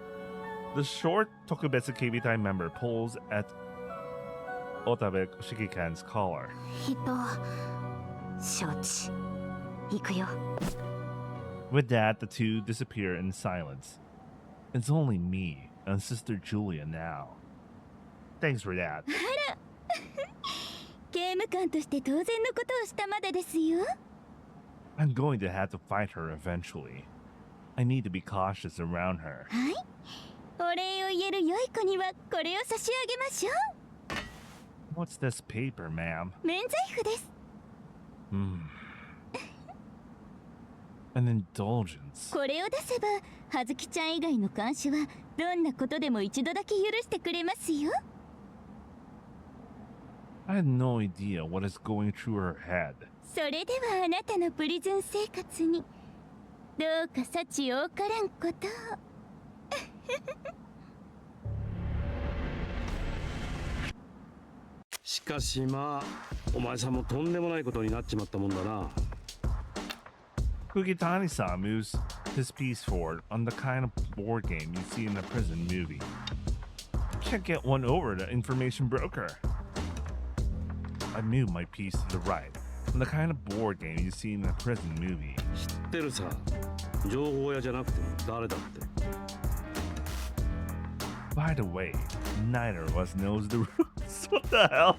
The short Tokubetsu Keibitai member pulls at Otabe Shikikan's collar. 承知。行くよ。 With that, the two disappear in silence. It's only me and Sister Julia now. Thanks for that. 刑務官として当然のことをしたまでですよ。 I'm going to have to fight her eventually. I need to be cautious around her. はい。お礼を言える良い子にはこれを差し上げましょう。 What's this paper, ma'am? 免罪符です。 An indulgence. これを出せば、葉月ちゃん以外の監視はどんなことでも一度だけ許してくれますよ。 I had no idea what is going through her head. それではあなたのプリズン生活にどうか幸多からんことを。しかしまあお前さんもとんでもないことになっちまったもんだな。 Kugitani-san moves his piece forward on the kind of board game you see in the prison movie. Can't get one over the information broker. I move my piece to the right on the kind of board game you see in the prison movie. 知ってるさ。情報屋じゃなくても誰だって。 By the way, neither of us knows the rules. What the hell?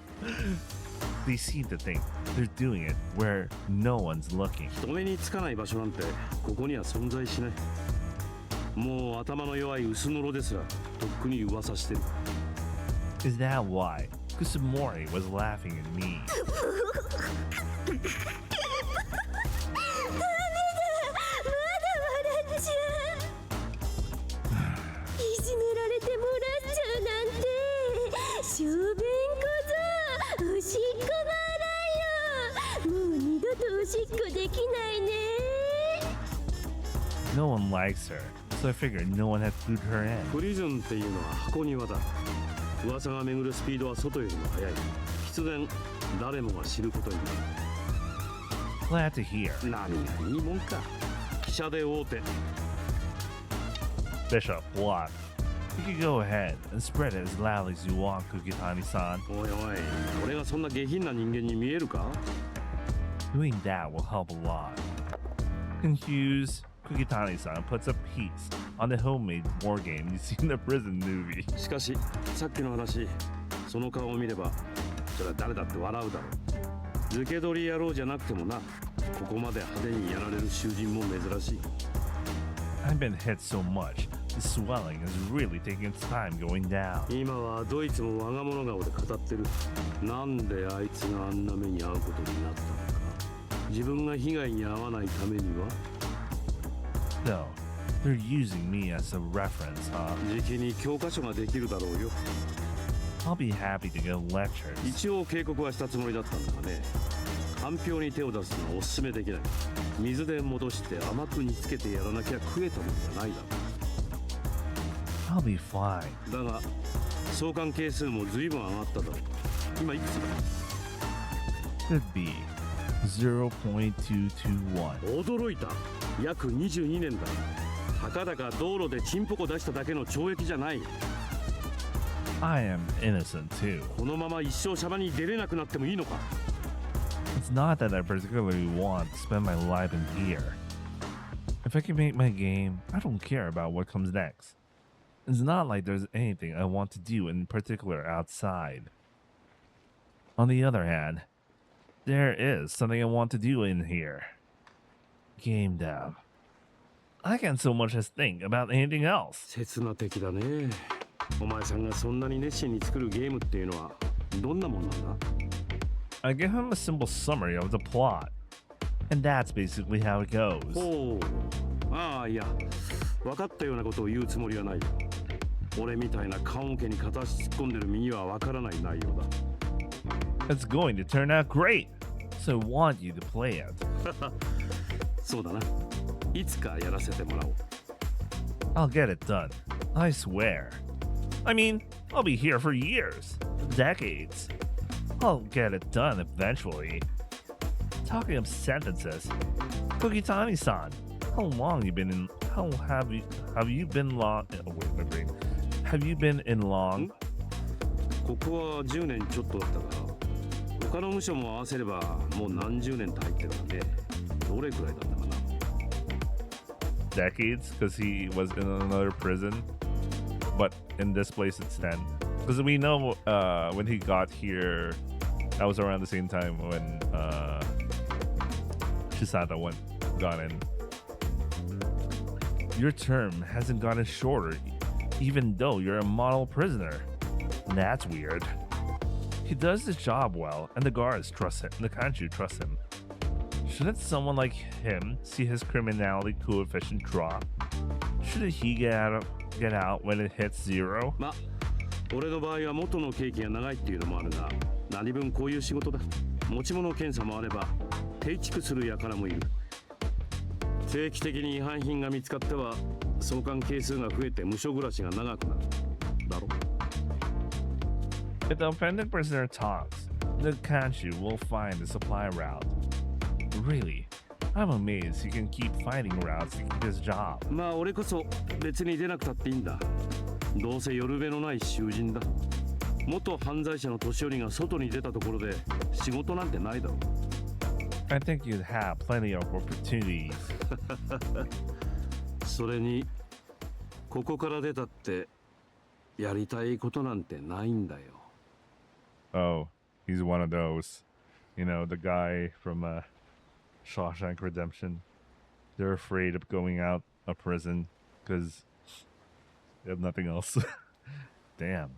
They seem to think they're doing it where no one's looking. 人目につかない場所なんてここには存在しない。もう頭の弱い薄のろですらとっくに噂してる。 Is that why Kusumori was laughing at me? 小便小僧、おしっこ払いよ。もう二度とおしっこできないね。 No one likes her, so I figured no one had clued her in. プリズンっていうのは箱庭だ。噂が巡るスピードは外よりも速い。必然誰もが知ることになる。 Glad to hear. 何がいいもんか。記者で大手。 Bishop, block. You can go ahead and spread it as loudly as you want, Kugitani-san. おいおい、俺がそんな下品な人間に見えるか？ Doing that will help a lot. Confused, Kugitani-san puts a piece on the homemade board game you see in the prison movie. しかし、さっきの話、その顔を見れば、それは誰だって笑うだろう。受け取り野郎じゃなくてもな、ここまで派手にやられる囚人も珍しい。 I've been hit so much, the swelling is really taking its time going down. 今はどいつも我が物顔で語ってる。なんであいつがあんな目に遭うことになったのか。自分が被害に遭わないためには。 So, they're using me as a reference, huh? 時期に教科書ができるだろうよ。 I'll be happy to give lectures. 一応警告はしたつもりだったんだがね。かんぴょうに手を出すのはおすすめできない。水で戻して甘く煮つけてやらなきゃ食えたもんじゃないだろう。 I'll be fine. だが送還係数も随分上がっただろう。今いくつだ？ Could be 0.221. 驚いた。約22年だ。たかだか道路でチンポコ出しただけの懲役じゃない。 I am innocent too. このまま一生シャバに出れなくなってもいいのか？ It's not that I particularly want to spend my life in here. If I can make my game, I don't care about what comes next. It's not like there's anything I want to do in particular outside. On the other hand, there is something I want to do in here. Game dev. I can't so much as think about anything else. 刹那的だね。お前さんがそんなに熱心に作るゲームっていうのはどんなもんなんだ？ I give him a simple summary of the plot, and that's basically how it goes. ほう。ああいや、分かったようなことを言うつもりはないよ。俺みたいな棺桶に片足突っ込んでる身には分からない内容だ。It's going to turn out great, so I want you to play it. そうだな。いつかやらせてもらおう。 I'll get it done. I swear. I mean, I'll be here for years, decades. I'll get it done eventually. Talking of sentences, Kugitani-san, how long you been in? How have you been long? Oh, wait, my brain. Have you been in long? ここは10年ちょっとだったから他の部署も合わせればもう何十年と入ってるんでどれくらいだったかな Decades, because he was in another prison, but in this place it's 10. Because we know when he got here, that was around the same time when Shisato got in. Your term hasn't gotten shorter, even though you're a model prisoner. That's weird. He does his job well, and the guards trust him. The country trusts him. Shouldn't someone like him see his criminality coefficient drop? Shouldn't he get out when it hits 0? まあ俺の場合は元の経験が長いっていうのもあるが何分こういう仕事だ持ち物検査もあれば定畜する輩もいる定期的に違反品が見つかっては送還係数が増えて無所暮らしが長くなるだろ If the offended prisoner talks, the country will find the supply route. Really? I'm amazed he can keep finding routes to keep his job. まあ俺こそ別に出なくたっていいんだどうせ寄る辺のない囚人だ元犯罪者の年寄りが外に出たところで仕事なんてないだろ I think you'd have plenty of opportunities. それにここから出たってやりたいことなんてないんだよ Oh, he's one of those. You know, the guy from Shawshank Redemption. They're afraid of going out of prison because they have nothing else. Damn.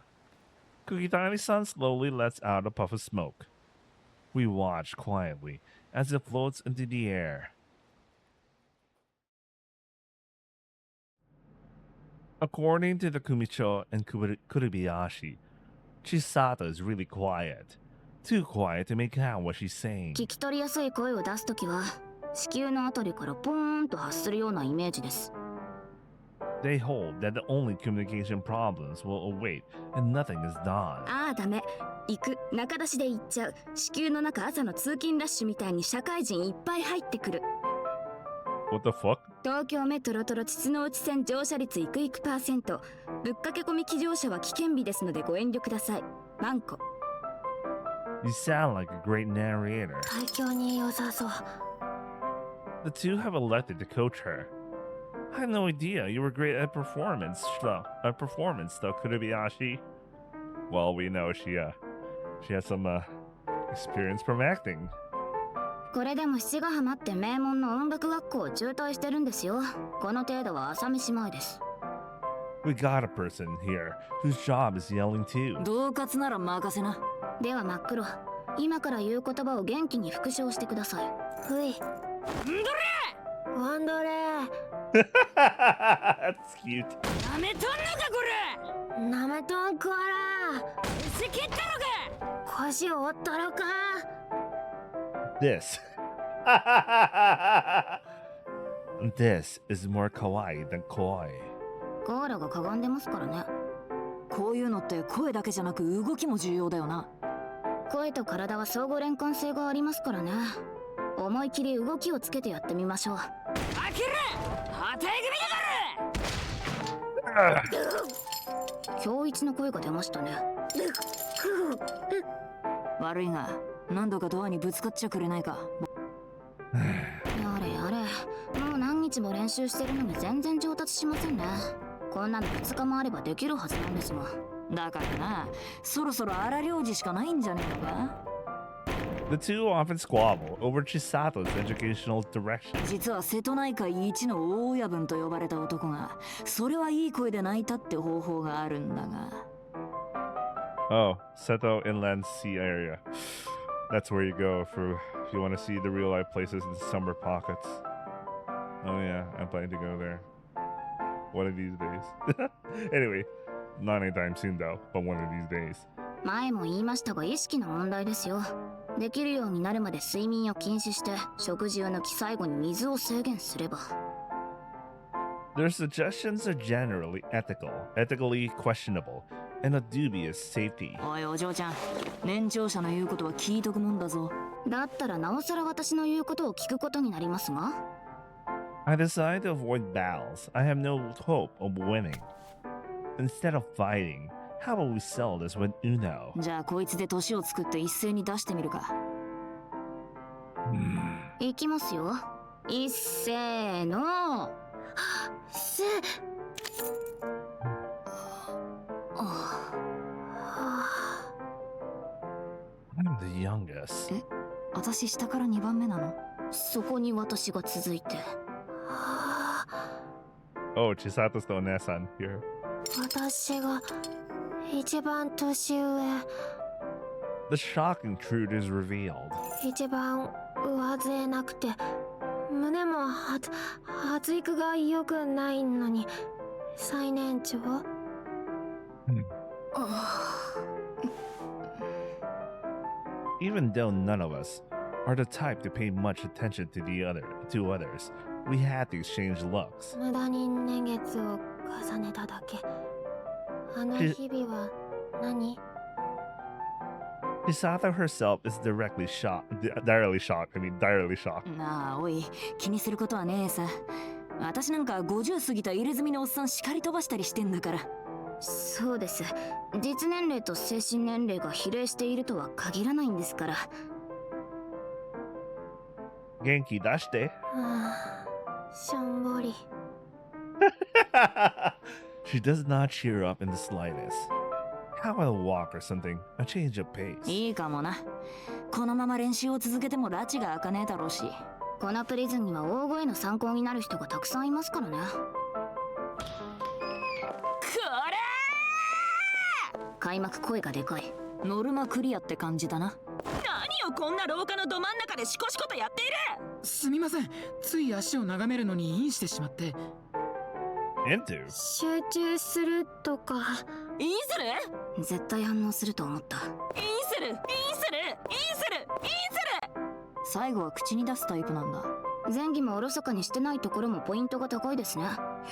Kugitani-san slowly lets out a puff of smoke. We watch quietly as it floats into the air. According to the Kumicho and Kurubiyashi, Chisato is really quiet. Too quiet to make out what she's saying. 聞き取りやすい声を出すときは子宮のあたりからポーンと発するようなイメージです。They hold that the only communication problems will await and nothing is done. ああダメ。行く中出しで行っちゃう。子宮の中朝の通勤ラッシュみたいに社会人いっぱい入ってくる。What the fuck? 東京メトロトロ秩の内線乗車率イクイク%。ぶっかけ込み騎乗車は危険日ですのでご遠慮ください。マンコ。You sound like a great narrator. 体調に良さそう。 The two have elected to coach her. I had no idea you were great at performance stuff. Kurubiyashi. Well, we know she has some experience from acting. これでも七ヶ浜って名門の音楽学校を中退してるんですよ。この程度は朝飯前です。We got a person here whose job is yelling too. 恫喝なら任せな。では真っ黒。今から言う言葉を元気に復唱してください。ふい。ワンドレー。That's cute. なめとんのかこれ。なめとんこら。せけったのか。腰折ったろか。This. This is more kawaii than koi. コーラがかがんでますからね。こういうのって声だけじゃなく動きも重要だよな。声と体は相互連関性がありますからね。思い切り動きをつけてやってみましょう。あきれはたい組だから今日一の声が出ましたね。悪いが何度かドアにぶつかっちゃくれないか。やれやれ、もう何日も練習してるのに全然上達しませんね。こんなの2日もあればできるはずなんですもん。だからな、そろそろ荒療治しかないんじゃねえのか。The two often squabble over Chisato's educational direction. 実は瀬戸内海一の大親分と呼ばれた男が、それはいい声で泣いたって方法があるんだが。Oh, Seto Inland Sea Area. That's where you go if you want to see the real life places in the summer pockets. Oh yeah, I'm planning to go there. One of these days. Anyway, not anytime soon though, but one of these days. 前も言いましたが意識の問題ですよ。できるようになるまで睡眠を禁止して食事を抜き最後に水を制限すれば。Their suggestions are generally ethically questionable, and of dubious safety. おいお嬢ちゃん、年長者の言うことは聞いとくもんだぞ。だったらなおさら私の言うことを聞くことになりますが。 I decide to avoid battles. I have no hope of winning. Instead of fighting, how about we settle this with Uno? じゃあこいつで年を作って一斉に出してみるか。いきますよ。いっせーの。せI'm the youngest. え、私下から2番目なの？そこに私が続いて。 Oh, Chisato's the Onesan here. 私が一番年上、 The shocking truth is revealed. 一番上背なくて胸も発育が良くないのに最年長。Even though none of us are the type to pay much attention to others, we had to exchange looks. 無駄に年月を重ねただけ。あの日々は何？ Chisato herself is direly shocked. なあおい、気にすることはねえさ。私なんか50過ぎた入れ墨のおっさん叱り飛ばしたりしてんだから。そうです。実年齢と精神年齢が比例しているとは限らないんですから。Genki dashite. しょんぼり。 She does not cheer up in the slightest. How about a walk or something? A change of pace. いいかもな。このまま練習を続けても拉致が開かねえだろうし。このプリズンには大声の参考になる人がたくさんいますからね。開幕声がでかい。ノルマクリアって感じだな。何をこんな廊下のど真ん中でシコシコとやっている。すみません、つい足を眺めるのにインしてしまって。Into? 集中するとか。インする？絶対反応すると思った。インする、インする、インする、インする。最後は口に出すタイプなんだ。前儀もおろそかにしてないところもポイントが高いですね。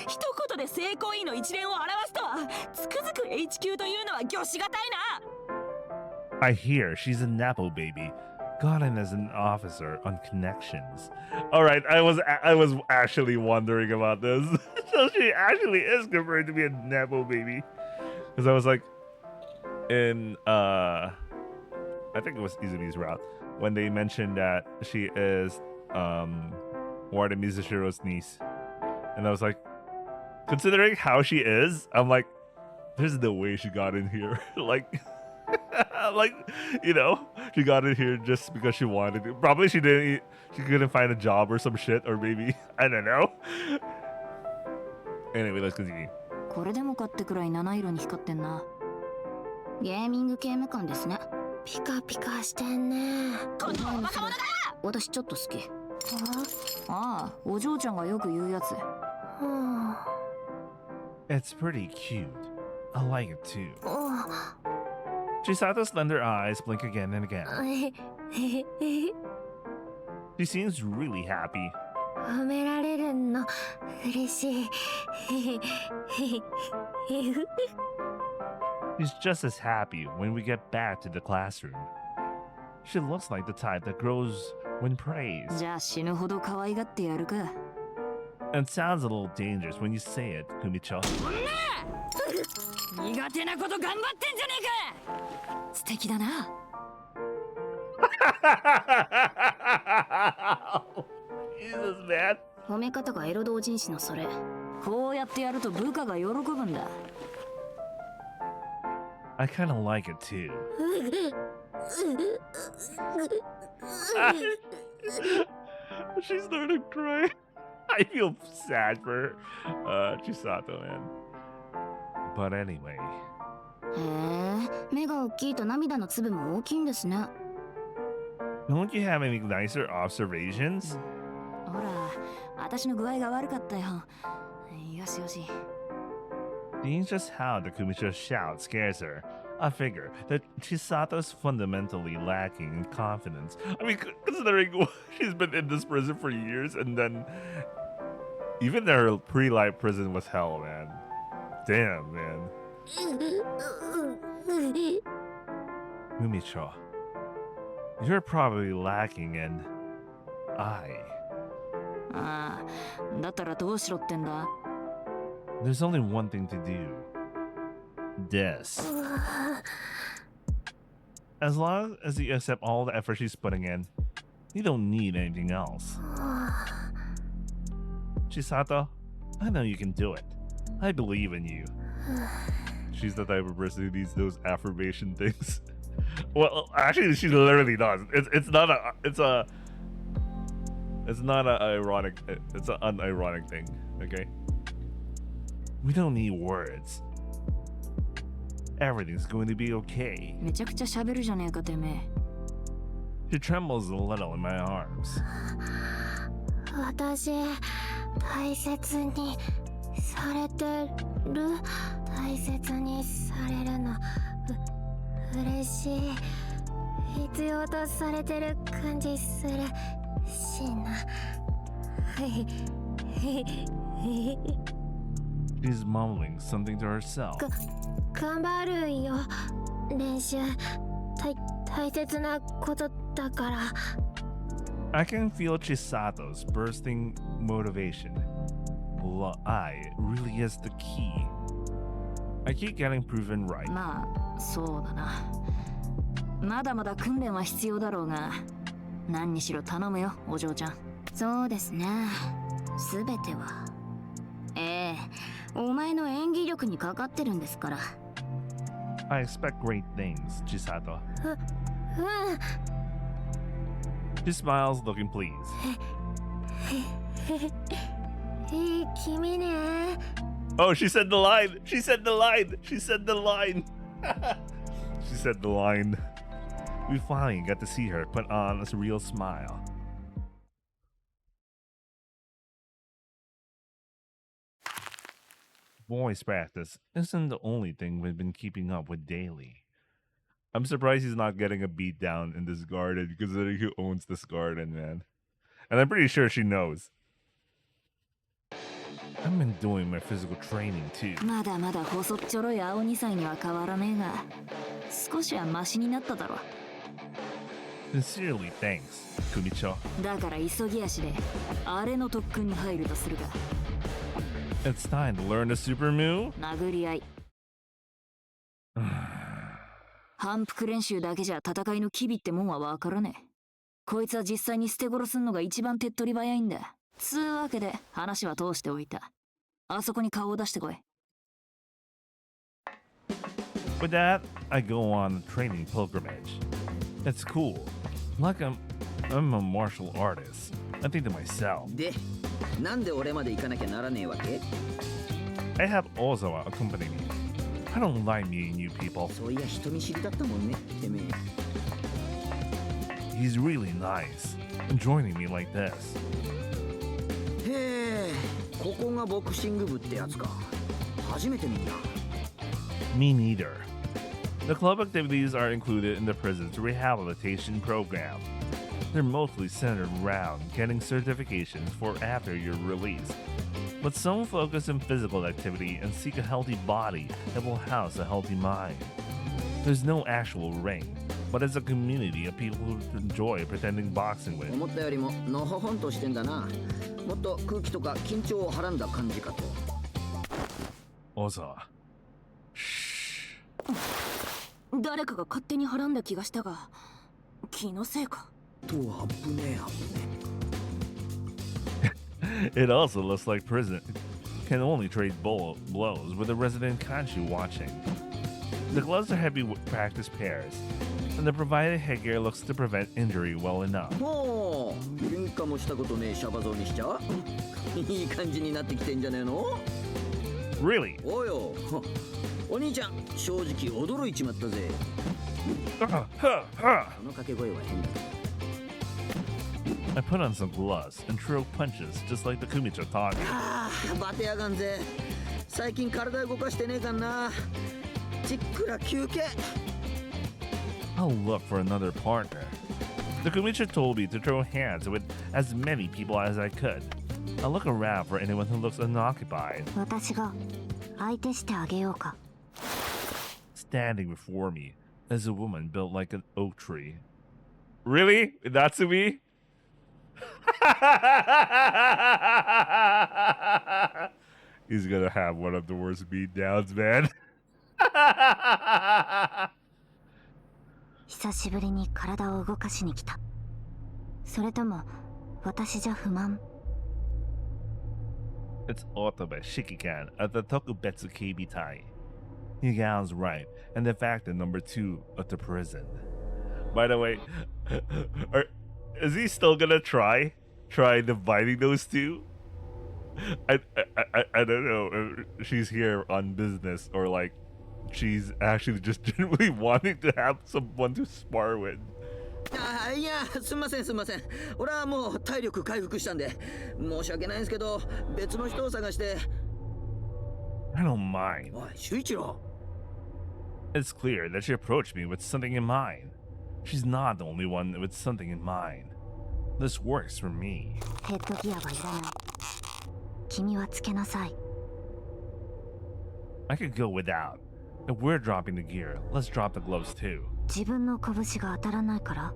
一言で成功位の一連を表すとは、つくづく H 級というのは御しがたいな。 I hear she's a Napo baby, gotten as an officer on connections. All right, I was actually wondering about this. So she actually is confirmed to be a Napo baby, because I was like, in I think it was Izumi's route when they mentioned that she is Warden Mizushiro's niece, and I was like, considering how she is, I'm like, there's no way she got in here. like, you know, she got in here just because she wanted to. Probably she couldn't find a job or some shit, or maybe, I don't know. Anyway, let's continue. これでもかってくらい七色に光ってんな。ゲーミング刑務官ですね。ピカピカしてんね。このバカ者だ。私ちょっと好き。ああ、お嬢ちゃんがよく言うやつ。It's pretty cute. I like it too. Chisato's slender eyes blink again and again. She seems really happy. 褒められるの嬉しい。 She's just as happy when we get back to the classroom. She looks like the type that grows when praised. じゃあ死ぬほど可愛がってやるか。 And sounds a little dangerous when you say it, Kumicho. 苦手なこと頑張ってんじゃねえか。素敵だな。Jesus, man. 褒め方がエロ同人誌のそれ。こうやってやると部下が喜ぶんだ。I kind of like it too. She started crying. I feel sad for Chisato, man. But anyway. へえ、目が大きいと涙の粒も大きいんですね。Don't you have any nicer observations? ほら、私の具合が悪かったよ。よしよし。 Seeing just how the Kumicho's shout scares her, I figure that Chisato's fundamentally lacking in confidence. I mean, considering she's been in this prison for years and then, Even their pre-life prison was hell, man. Damn, man. Mumicho, you're probably lacking in eye. ああ、だったらどうしろってんだ？ There's only one thing to do. This. As long as you accept all the effort she's putting in, you don't need anything else. Chisato, I know you can do it. I believe in you. She's the type of person who needs those affirmation things. Well, actually, she literally does. It's not an ironic. It's an unironic thing. Okay. We don't need words. Everything's going to be okay. めちゃくちゃ喋るじゃねえかてめえ。 She trembles a little in my arms. 私大切にされてる。大切にされるの嬉しい。必要とされてる感じするしな。She's mumbling something to herself. 頑張るよ。練習大切なことだから。 I can feel Chisato's bursting motivation. I really is the key. I keep getting proven right. まあ、そうだな。まだまだ訓練は必要だろうが、何にしろ頼むよ、お嬢ちゃん。そうですね。すべては。ええ、お前の演技力にかかってるんですから。I expect great things, Chisato. うん。 She smiles, looking pleased. いい君ね。 Oh, she said the line! She said the line! She said the line! She said the line. We finally got to see her put on a real smile. Voice practice isn't the only thing we've been keeping up with daily. I'm surprised he's not getting a beat down in this garden, considering who owns this garden, man. And I'm pretty sure she knows. I've been doing my physical training too. まだまだ細っちょろい青2歳には変わらねえが、少しはマシになっただろ。 Sincerely thanks, Kumicho. だから急ぎ足で、あれの特訓に入るとするか。 It's time to learn the super move. 殴り合い。反復練習だけじゃ戦いの機微ってもんはわからねえ。こいつは実際に捨て殺すんのが一番手っ取り早いんだ。つうわけで話は通しておいた。あそこに顔を出してこい。 With that, I go on a training pilgrimage. It's cool. Like I'm a martial artist. I think to myself. で、なんで俺まで行かなきゃならねえわけ？ I have Ozawa accompany me. I don't like meeting new people. そういや人見知りだったもんね、てめえ。 He's really nice. Joining me like this. へえ、ここがボクシング部ってやつか。初めて見た。 Me neither. The club activities are included in the prison's rehabilitation program. They're mostly centered around getting certifications for after your release. But some focus on physical activity and seek a healthy body that will house a healthy mind. There's no actual ring, but it's a community of people who enjoy pretending boxing with. 思ったよりものほほんとしてんだな。もっと空気とか緊張をはらんだ感じかと。 Ozawa. Shh. 誰かが勝手にはらんだ気がしたが、気のせいか。と危ねえ危ね It also looks like prison can only trade blows with a resident kanji watching. The gloves are heavy practice pairs, and the provided headgear looks to prevent injury well enough. え。ほう、喧嘩もしたことねえシャバ像にしちゃいい感じになってきてんじゃねえの？ Really? およ、お兄ちゃん、正直驚いちまったぜ。その掛け声は変だ。 I put on some gloves and throw punches just like the Kumicho taught me. ああ、バテやがんぜ。最近体動かしてねえかんな。ちっくら休憩。 I'll look for another partner. The Kumicho told me to throw hands with as many people as I could. I'll look around for anyone who looks unoccupied. 私が相手してあげようか。 Standing before me is a woman built like an oak tree. Really? Natsumi? He's gonna have one of the worst beatdowns, man. 久しぶりに体を動かしに来た。それとも私じゃ不満？ It's Otome Shikikan at the Tokubetsu Keibitai. Higao's right, and the factor number 2 of the prison. By the way, is he still gonna try dividing those two? I don't know if she's here on business or like she's actually just genuinely wanting to have someone to spar with. いや、すんません。俺はもう体力回復したんで、申し訳ないんですけど、別の人を探して。I don't mind. おい、修一郎。It's clear that she approached me with something in mind. She's not the only one with something in mind. This works for me. ヘッドギアはいらない。君はつけなさい。I could go without. If we're dropping the gear, let's drop the gloves too. 自分の拳が当たらないから？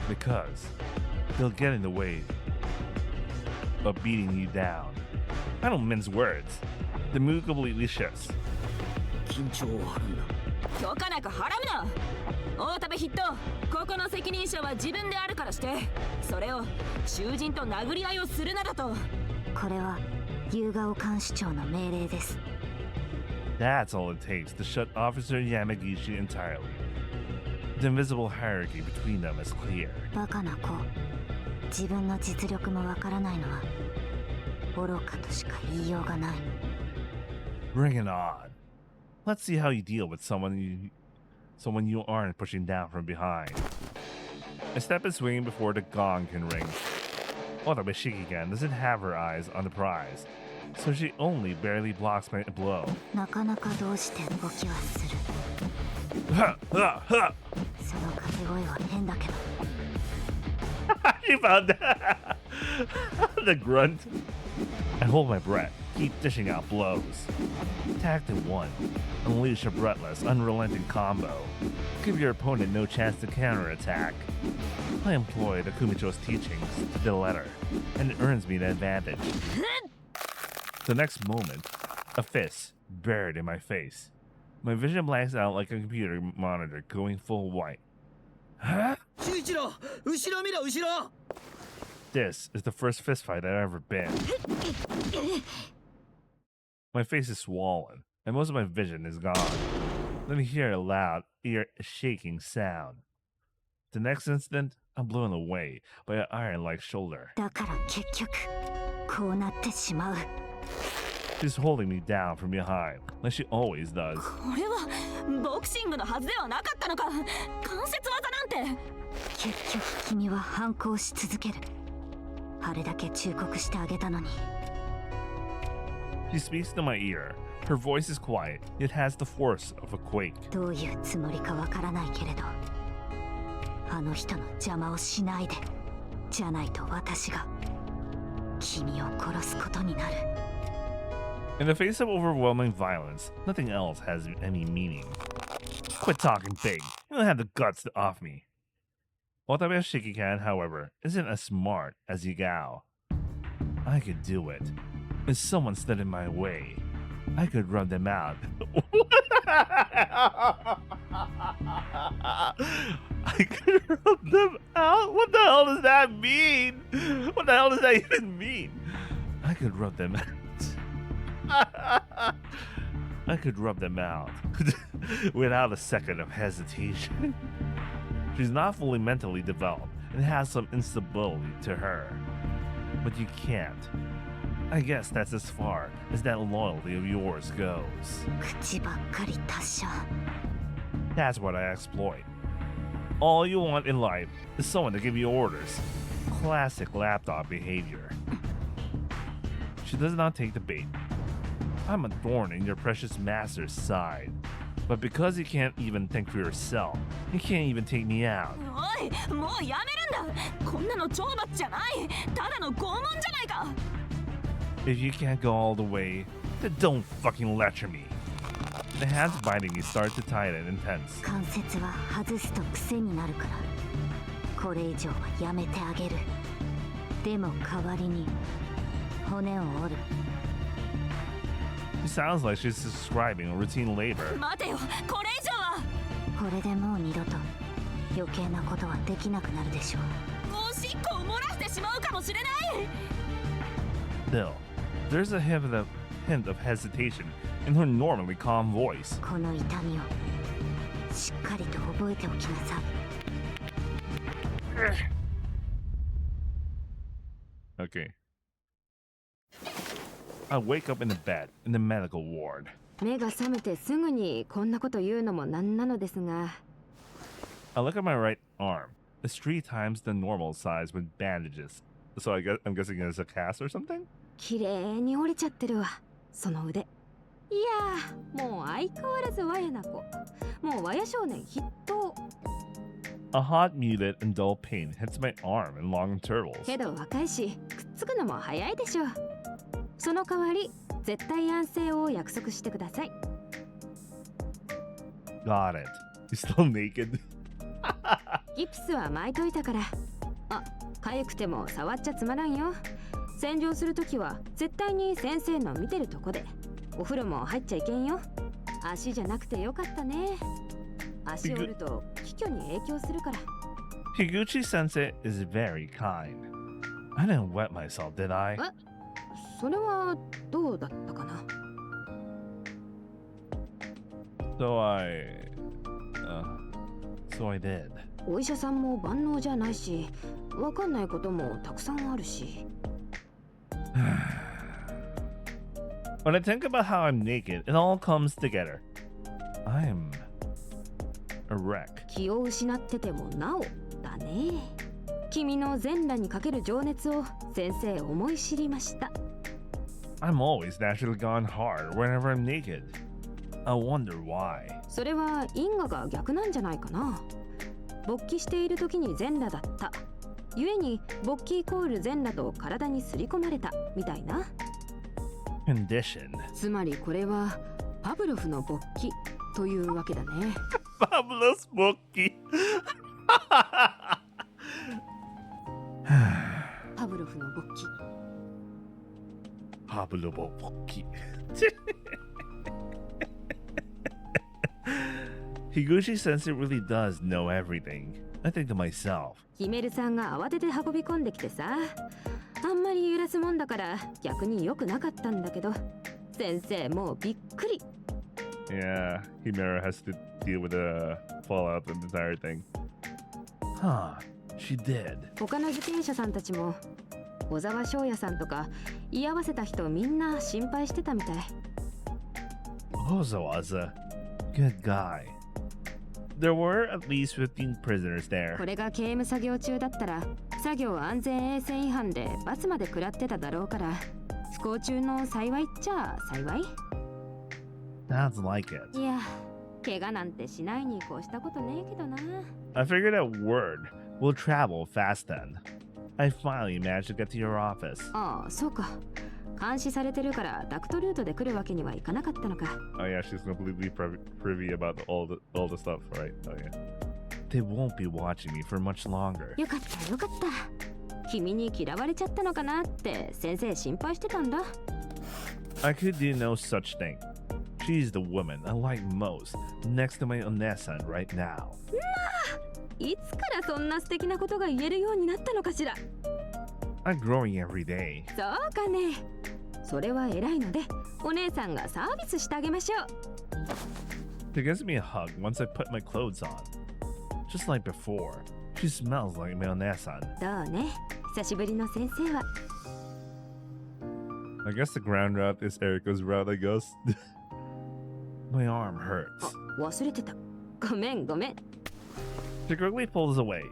Because they'll get in the way of beating you down. I don't mince words. The mood completely shifts. 緊張を張るんだ。許可なく払うな。大田部筆頭、ここの責任者は自分であるからして、それを囚人と殴り合いをするなだと。これは夕顔監視長の命令です。 That's all it takes to shut Officer Yamagishi entirely. The invisible hierarchy between them is clear. バカな子、自分の実力もわからないのは愚かとしか言いようがない。 Bring it on. Let's see how you deal with someone you aren't pushing down from behind. I step and swing before the gong can ring. Otome Shikigan doesn't have her eyes on the prize, so she only barely blocks my blow. なかなかどうして動きはする。 Ha! Ha! Ha! その掛け声は変だけど。 She found that. The grunt. I hold my breath, keep dishing out blows. Tactic 1. Unleash a breathless, unrelenting combo. Give your opponent no chance to counterattack. I employ the Kumicho's teachings to the letter, and it earns me the advantage. The next moment, a fist buried in my face. My vision blanks out like a computer monitor going full white. Huh? 修一郎、後ろ見ろ、後ろ。 This is the first fistfight I've ever been. My face is swollen, and most of my vision is gone. Then I hear a loud, ear-shaking sound. The next instant, I'm blown away by an iron-like shoulder. だから結局こうなってしまう。 She's holding me down from behind, like she always does. これはボクシングのはずではなかったのか。関節技なんて。結局君は反抗し続ける。あれだけ忠告してあげたのに。 She speaks to my ear. Her voice is quiet, yet has the force of a quake. どういうつもりかわからないけれど、あの人の邪魔をしないで。じゃないと私が君を殺すことになる。 In the face of overwhelming violence, nothing else has any meaning. Quit talking big. You don't have the guts to off me. Otome Shikikan, however, isn't as smart as Yagao. I could do it. If someone stood in my way, I could rub them out. I could rub them out? What the hell does that mean? What the hell does that even mean? I could rub them out. I could rub them out without a second of hesitation. She's not fully mentally developed and has some instability to her. But you can't. I guess that's as far as that loyalty of yours goes. 口ばっかり達者。 That's what I exploit. All you want in life is someone to give you orders. Classic lapdog behavior. She does not take the bait. I'm a thorn in your precious master's side. But because you can't even think for yourself, you can't even take me out. おい、もうやめるんだ。こんなの懲罰じゃない。ただの拷問じゃないか。If you can't go all the way, then don't fucking lecture me. The hands biting me start to tighten and tense. 関節は外すと癖になるから。これ以上はやめてあげる。でも代わりに骨を折る。It sounds like she's describing a routine labor. 待てよ、これ以上は。これでもう二度と余計なことはできなくなるでしょう。おしっこを漏らしてしまうかもしれない。Still, there's a hint of hesitation in her normally calm voice. この痛みをしっかりと覚えておきなさい。Okay. I wake up in the bed in the medical ward. 目が覚めてすぐにこんなこと言うのもなんなのですが、 I look at my right arm. It's 3 times the normal size with bandages. So I'm guessing it's a cast or something? 綺麗に折れちゃってるわ、その腕。いやー、もう相変わらずわやな子。もうわや少年筆頭。 A hot, muted, and dull pain hits my arm in long intervals. けど若いし、くっつくのも早いでしょう。その代わり、絶対安静を約束してください。Got it. You're still naked? ギプスは巻いといたから。あ、痒くても触っちゃつまらんよ。洗浄するときは絶対に先生の見てるとこで。お風呂も入っちゃいけんよ。足じゃなくてよかったね。足折ると気虚に影響するから。Higuchi sensei is very kind. I didn't wet myself, did I? え、それはどうだったかな。So I did. お医者さんも万能じゃないし、わかんないこともたくさんあるし。When I think about how I'm naked, it all comes together. I'm a wreck. 気を失っててもなおだね。君の全裸にかける情熱を先生思い知りました。I'm always naturally gone hard whenever I'm naked. I wonder why. それは因果が逆なんじゃないかな。勃起している時に全裸だった。故に勃起イコール全裸と体に刷り込まれたみたいな。Condition. つまりこれはパブロフの勃起というわけだね。Fabulous Bookie. パブロフの勃起。Pablo Bookie. Higuchi sensei really does know everything. I think to myself. ヒメルさんが慌てて運び込んできてさ、あんまり揺らすもんだから逆に良くなかったんだけど、先生もうびっくり。Yeah, Himera has to deal with the fallout of the entire thing. Huh, she did. 他の受験者さんたちも小沢翔也さんとか居合わせた人みんな心配してたみたい。Ozo was a good guy. There were at least 15 prisoners there. これが刑務作業中だったら作業安全衛生違反で罰まで食らってただろうから、不幸中の幸いっちゃ幸い。 Sounds like it. いや、怪我なんてしないに越したことねえけどな。 I figured that word will travel fast then. I finally managed to get to your office. ああ、そうか。監視されてるからダクトルートで来るわけにはいかなかったのか。Oh yeah, she's completely privy about all the stuff, right? Oh yeah. They won't be watching me for much longer. よかったよかった。君に嫌われちゃったのかなって先生心配してたんだ。I could do no such thing. She's the woman I like most, next to my Onesan right now. いつからそんな素敵なことが言えるようになったのかしら。I'm growing every day. そうかね。それは偉いので、お姉さんがサービスしてあげましょう。She gives me a hug once I put my clothes on. Just like before, she smells like my Onesan. どうね、久しぶりの先生は。I guess the ground route is Erika's route, I guess. My arm hurts. 忘れてた。ごめんごめん。She quickly pulls away.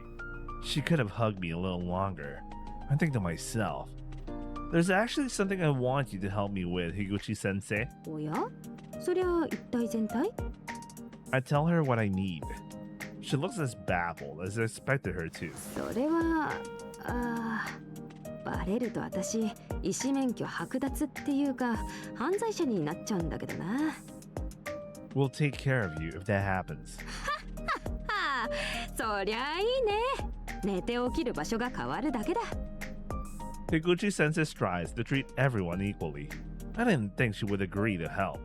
She could have hugged me a little longer. I think to myself, there's actually something I want you to help me with, Higuchi sensei. おや、そりゃ一体全体？ I tell her what I need. She looks as baffled as I expected her to. それはバレると私医師免許剥奪っていうか犯罪者になっちゃうんだけどな。 We'll take care of you if that happens. はあ、そりゃいいね。寝て起きる場所が変わるだけだ。 Higuchi sensei strives to treat everyone equally. I didn't think she would agree to help.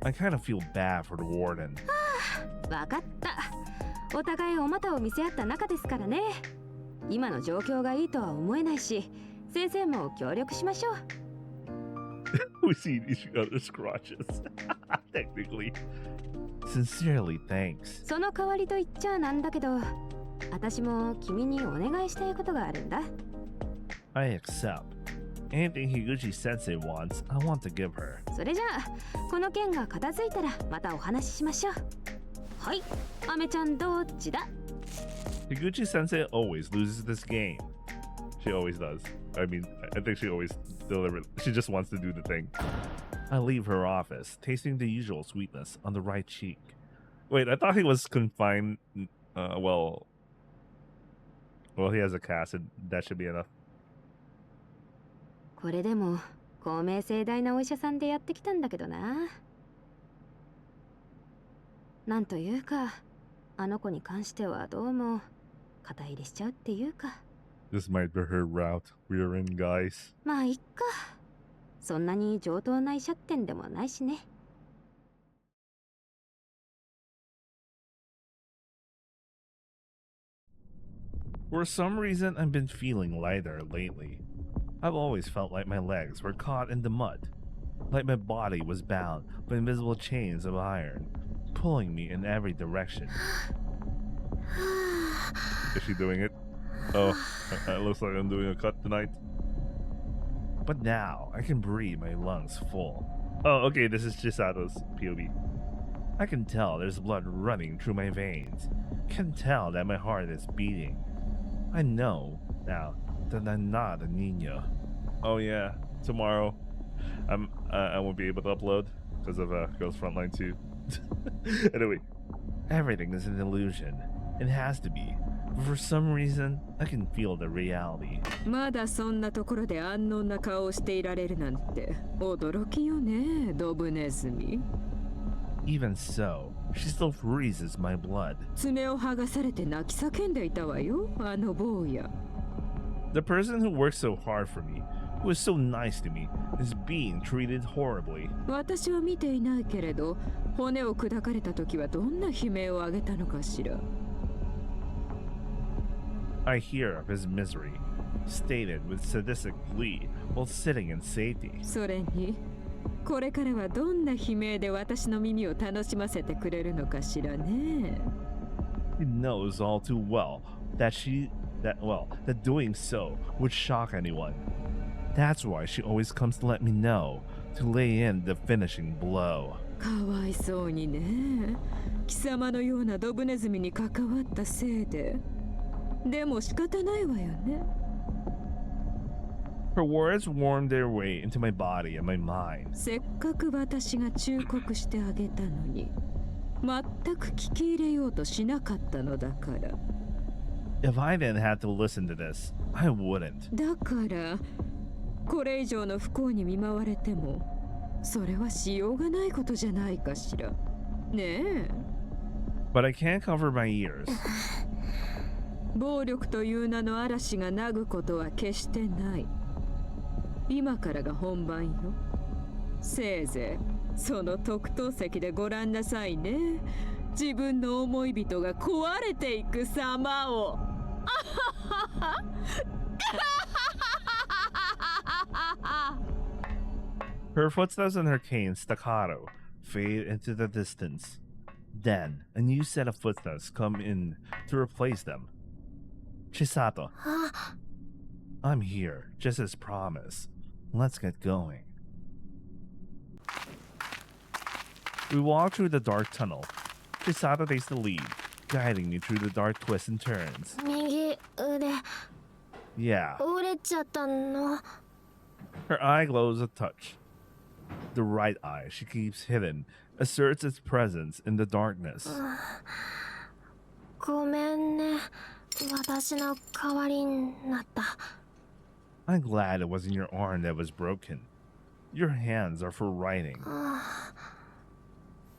I kind of feel bad for the warden. わかった。お互いお股を見せ合った仲ですからね。今の状況がいいとは思えないし、先生も協力しましょう。We see each other's crotches. Technically. Sincerely, thanks. その代わりと言っちゃなんだけど、私も君にお願いしたいことがあるんだ。I accept. Anything Higuchi sensei wants, I want to give her. それじゃあ、この件が片付いたらまたお話ししましょう。はい、アメちゃんどっちだ？ Higuchi sensei always loses this game. She always does. I mean, I think she always delivers. She just wants to do the thing. I leave her office, tasting the usual sweetness on the right cheek. Wait, I thought he was confined. Well, he has a cast, and that should be enough. これでも公明正大なお医者さんでやってきたんだけどな。なんというか、あの子に関してはどうも肩入れしちゃうっていうか。This might be her route. We're in, guys. まあいっか。そんなに上等な医者ってんでもないしね。For some reason, I've been feeling lighter lately. I've always felt like my legs were caught in the mud, like my body was bound by invisible chains of iron, pulling me in every direction. Is she doing it? Oh, it looks like I'm doing a cut tonight. But now, I can breathe my lungs full. Oh, okay, this is Chisato's POV. I can tell there's blood running through my veins. Can tell that my heart is beating. I know now that I'm not a Nino. Oh yeah, tomorrow I won't be able to upload because of Girls Frontline 2. Anyway, everything is an illusion. It has to be. But for some reason, I can feel the reality. まだそんなところで安穏な顔をしていられるなんて驚きよね、ドブネズミ。 Even so, she still freezes my blood. 爪を剥がされて泣き叫んでいたわよ、あの坊や。 The person who worked so hard for me, who was so nice to me, is being treated horribly. 私は見ていないけれど、骨を砕かれた時はどんな悲鳴を上げたのかしら。 I hear of his misery, stated with sadistic glee while sitting in safety. それに、これからはどんな悲鳴で私の耳を楽しませてくれるのかしらね。 He knows all too well that that doing so would shock anyone. That's why she always comes to let me know, to lay in the finishing blow. かわいそうにね。貴様のようなドブネズミに関わったせいで。でも仕方ないわよね。 Her words warmed their way into my body and my mind. せっかく私が忠告してあげたのに、全く聞き入れようとしなかったのだから。 If I didn't have to listen to this, I wouldn't. だから、これ以上の不幸に見舞われても、それはしようがないことじゃないかしら。ねえ。 But I can't cover my ears. 暴力という名の嵐がなぐことは決してない。今からが本番よ。せいぜいその特等席でご覧なさいね。自分の思い人が壊れていく様を。Her footsteps and her cane staccato fade into the distance. Then, a new set of footsteps come in to replace them. Chisato. I'm here, just as promised. Let's get going. We walk through the dark tunnel. Chisato takes the lead, guiding me through the dark twists and turns. 右腕 Yeah, 折れちゃったの。 her eye glows a touch. The right eye she keeps hidden asserts its presence in the darkness. ごめんね。私の代わりになった。I'm glad it wasn't your arm that was broken. Your hands are for writing.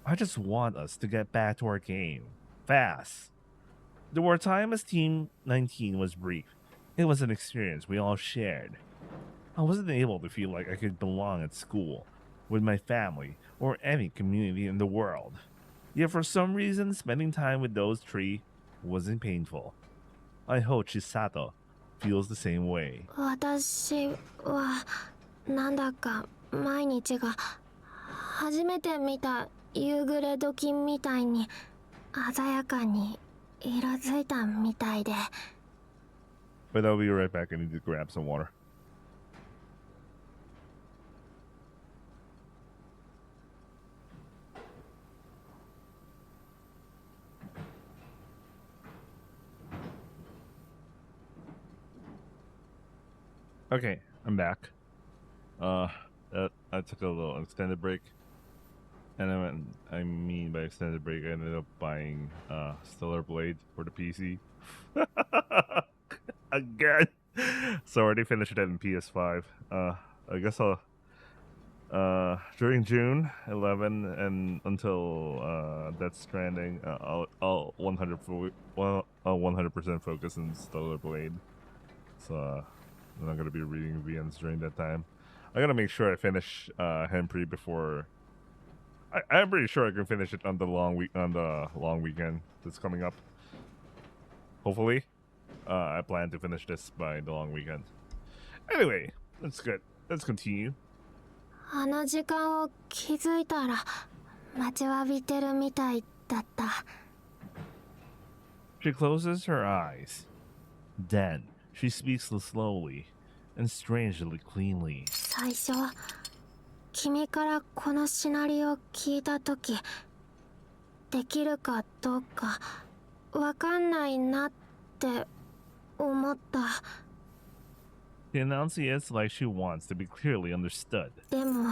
I just want us to get back to our game. Fast. The wartime as Team 19 was brief. It was an experience we all shared. I wasn't able to feel like I could belong at school, with my family, or any community in the world. Yet for some reason, spending time with those three wasn't painful. I hope Chisato feels the same way. 私はなんだか毎日が初めて見た夕暮れ時みたいに鮮やかに色づいたみたいで。 But I'll be right back. I need to grab some water. Okay, I'm back. I took a little extended break, and I mean by extended break, I ended up buying Stellar Blade for the PC. Again. So I already finished it in PS5. I guess I'll during June 11 and until Death Stranding, I'll 100% focus on Stellar Blade. So I'm not gonna be reading VNs during that time. I gotta make sure I finish Henpri before. I'm pretty sure I can finish it on the long weekend that's coming up. Hopefully, I plan to finish this by the long weekend. Anyway, that's good. Let's continue. あの時間を気づいたら待ちわびてるみたいだった。 She closes her eyes. Then she speaks slowly and strangely cleanly. 最初君からこのシナリオを聞いたとき、できるかどうかわかんないなって思った。 She enunciates like she wants to be clearly understood. でも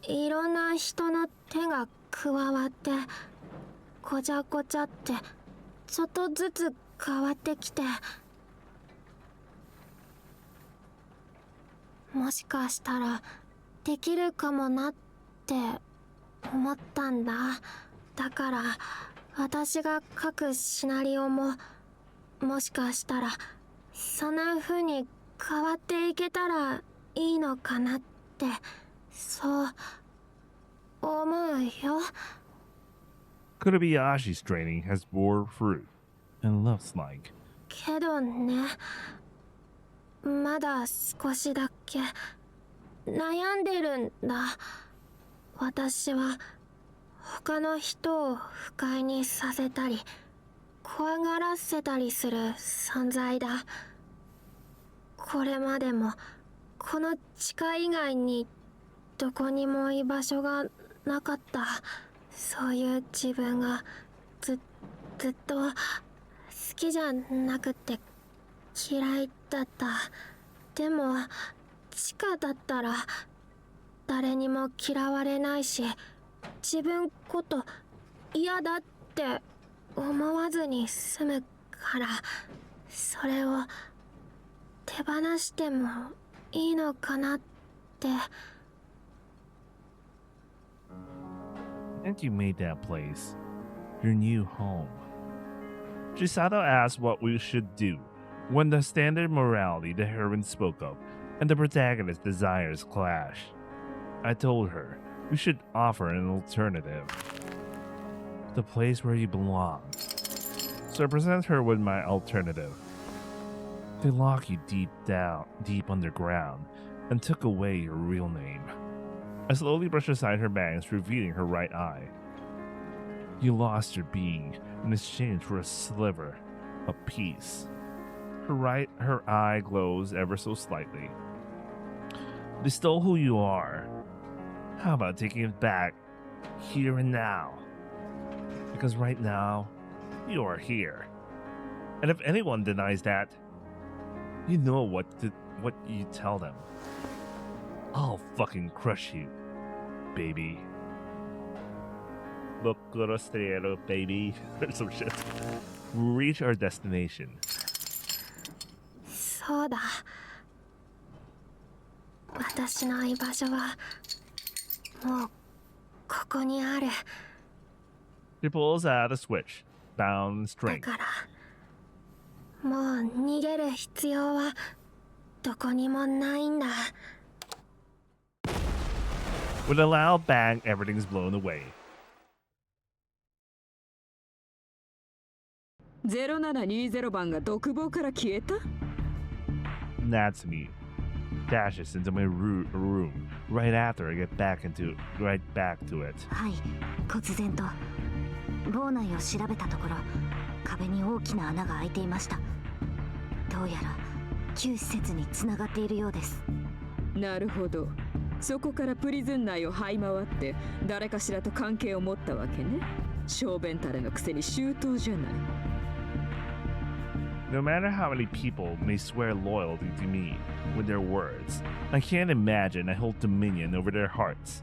いろんな人の手が加わってごちゃごちゃってちょっとずつ変わってきて、もしかしたらできるかもなって思ったんだ。だから私が書くシナリオももしかしたらそんな風に変わっていけたらいいのかなって、そう思うよ。 Kurobayashi's training has bore fruit and looks like. けどね、まだ少しだけ悩んでるんだ。私は他の人を不快にさせたり怖がらせたりする存在だ。これまでもこの地下以外にどこにも居場所がなかった。そういう自分がずっと好きじゃなくて嫌いだった。でも地下だったら誰にも嫌われないし、自分こと嫌だって思わずに済むから、それを手放してもいいのかなって。 And you made that place your new home. Chisato asked what we should do when the standard morality the heroine spoke of and the protagonist's desires clash. I told her we should offer an alternative. The place where you belong. So I present her with my alternative. They lock you deep underground, and took away your real name. I slowly brushed aside her bangs, revealing her right eye. You lost your being in exchange for a sliver of peace. Her eye glows ever so slightly. They stole who you are. How about taking it back, here and now? Because right now, you are here. And if anyone denies that, you know what you tell them. I'll fucking crush you, baby. Bocorostrero, baby. Or some shit. Reach our destination. そうだ。私の居場所はもうここにある。She pulls out a switch, bound だ string. からもう逃げる必要はどこにもないんだ。With a loud bang, everything's blown away. 0720番が独房から消えた？ Natsumi dashes into my room right after I get right back to it. はい、忽然と房内を調べたところ、壁に大きな穴が開いていました。どうやら旧施設につながっているようです。なるほど。そこからプリズン内を這い回って誰かしらと関係を持ったわけね。小便たれのくせに周到じゃない。No matter how many people may swear loyalty to me with their words, I can't imagine I hold dominion over their hearts.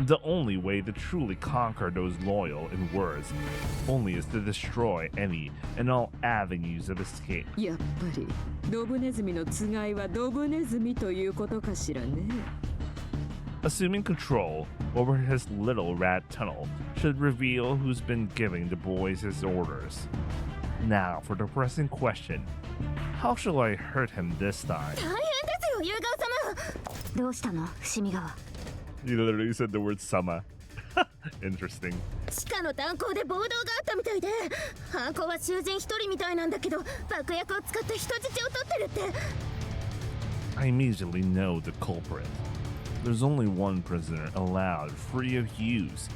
The only way to truly conquer those loyal in words only is to destroy any and all avenues of escape. やっぱりドブネズミのつがいはドブネズミということかしらね。Assuming control over his little rat tunnel should reveal who's been giving the boys his orders. Now for the pressing question. How shall I hurt him this time? 大変ですよ、ユウガオ様。どうしたの、伏見川。You literally said the word sama. Interesting. 地下の炭鉱で暴動があったみたいで、犯行は囚人一人みたいなんだけど、爆薬を使って人質を取ってるって。I immediately know the culprit. There's only one prisoner allowed free of use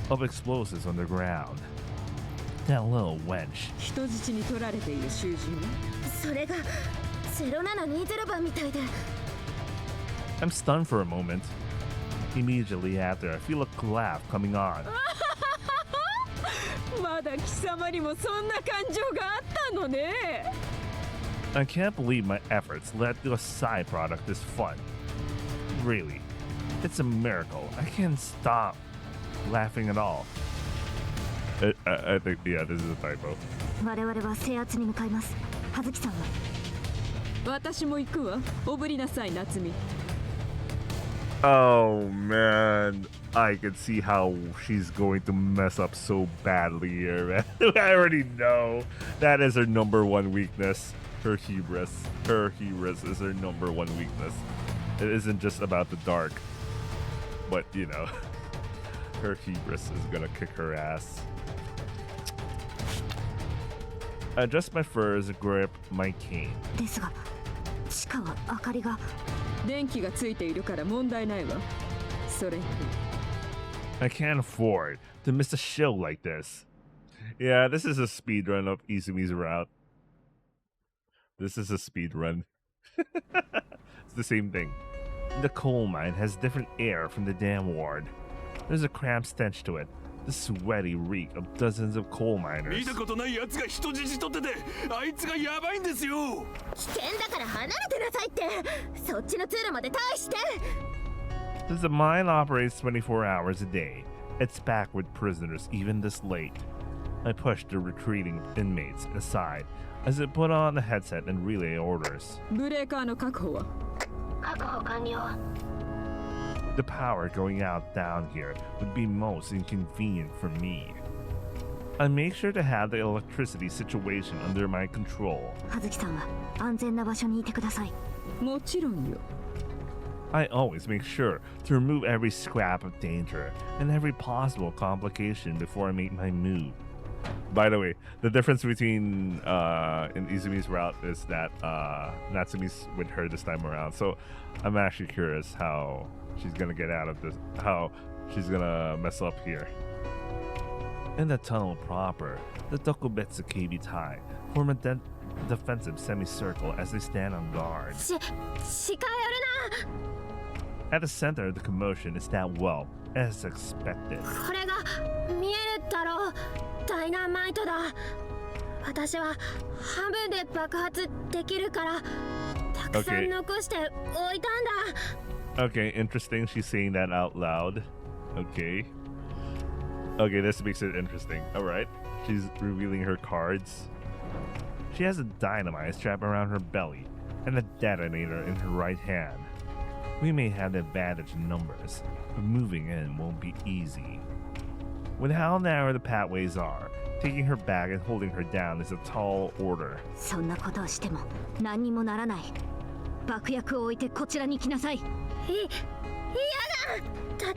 of explosives on the ground. That little wench. 人質に取られている囚人はそれが0720番みたいで。I'm stunned for a moment. Immediately after, I feel a laugh coming on. まだ貴様にもそんな感情があったのね。I can't believe my efforts led to a side product this fun. Really, it's a miracle. I can't stop laughing at all. I think, yeah, this is a typo. 我々は制圧に向かいます。葉月さんは？私も行くわ。おぶりなさい、夏美。Oh man, I can see how she's going to mess up so badly here, man. I already know that is her number one weakness. Her hubris. Her hubris is her number one weakness. It isn't just about the dark, but you know, her hubris is gonna kick her ass. I adjust my furs, grip my cane. ですが、地下は明かりが。電気がついているから問題ないわ。それに I can't afford to miss a show like this. Yeah, this is a speed run of Izumi's route. This is a speed run. It's the same thing. The coal mine has different air from the dam ward. There's a cramped stench to it. The sweaty reek of dozens of coal miners. 見たことないやつが人質取ってて、あいつがやばいんですよ。危険だから離れてなさいって。そっちの通路まで退して。Since the mine operates 24 hours a day, it's packed with prisoners even this late. I push the retreating inmates aside as I put on the headset and relay orders. ブレーカーの確保は？確保完了。The power going out down here would be most inconvenient for me. I make sure to have the electricity situation under my control. 葉月さんは安全な場所にいてください。もちろんよ。I always make sure to remove every scrap of danger and every possible complication before I make my move. By the way, the difference between in Izumi's route is that Natsumi's with her this time around. So I'm actually curious how she's gonna get out of this, how she's gonna mess up here. In the tunnel proper, the Tokubetsu Keibitai form a defensive semicircle as they stand on guard. 近寄るな。 At the center of the commotion is that whelp, as expected. これが見えるだろう。ダイナマイトだ。私は半分で爆発できるからたくさん残しておいたんだ。Okay, interesting. She's saying that out loud. Okay. Okay, this makes it interesting. Alright. She's revealing her cards. She has a dynamite strapped around her belly and a detonator in her right hand. We may have the advantage in numbers, but moving in won't be easy. With how narrow the pathways are, taking her back and holding her down is a tall order. そんなことをしても何にもならない。爆薬を置いてこちらに来なさい。嫌だ。だっ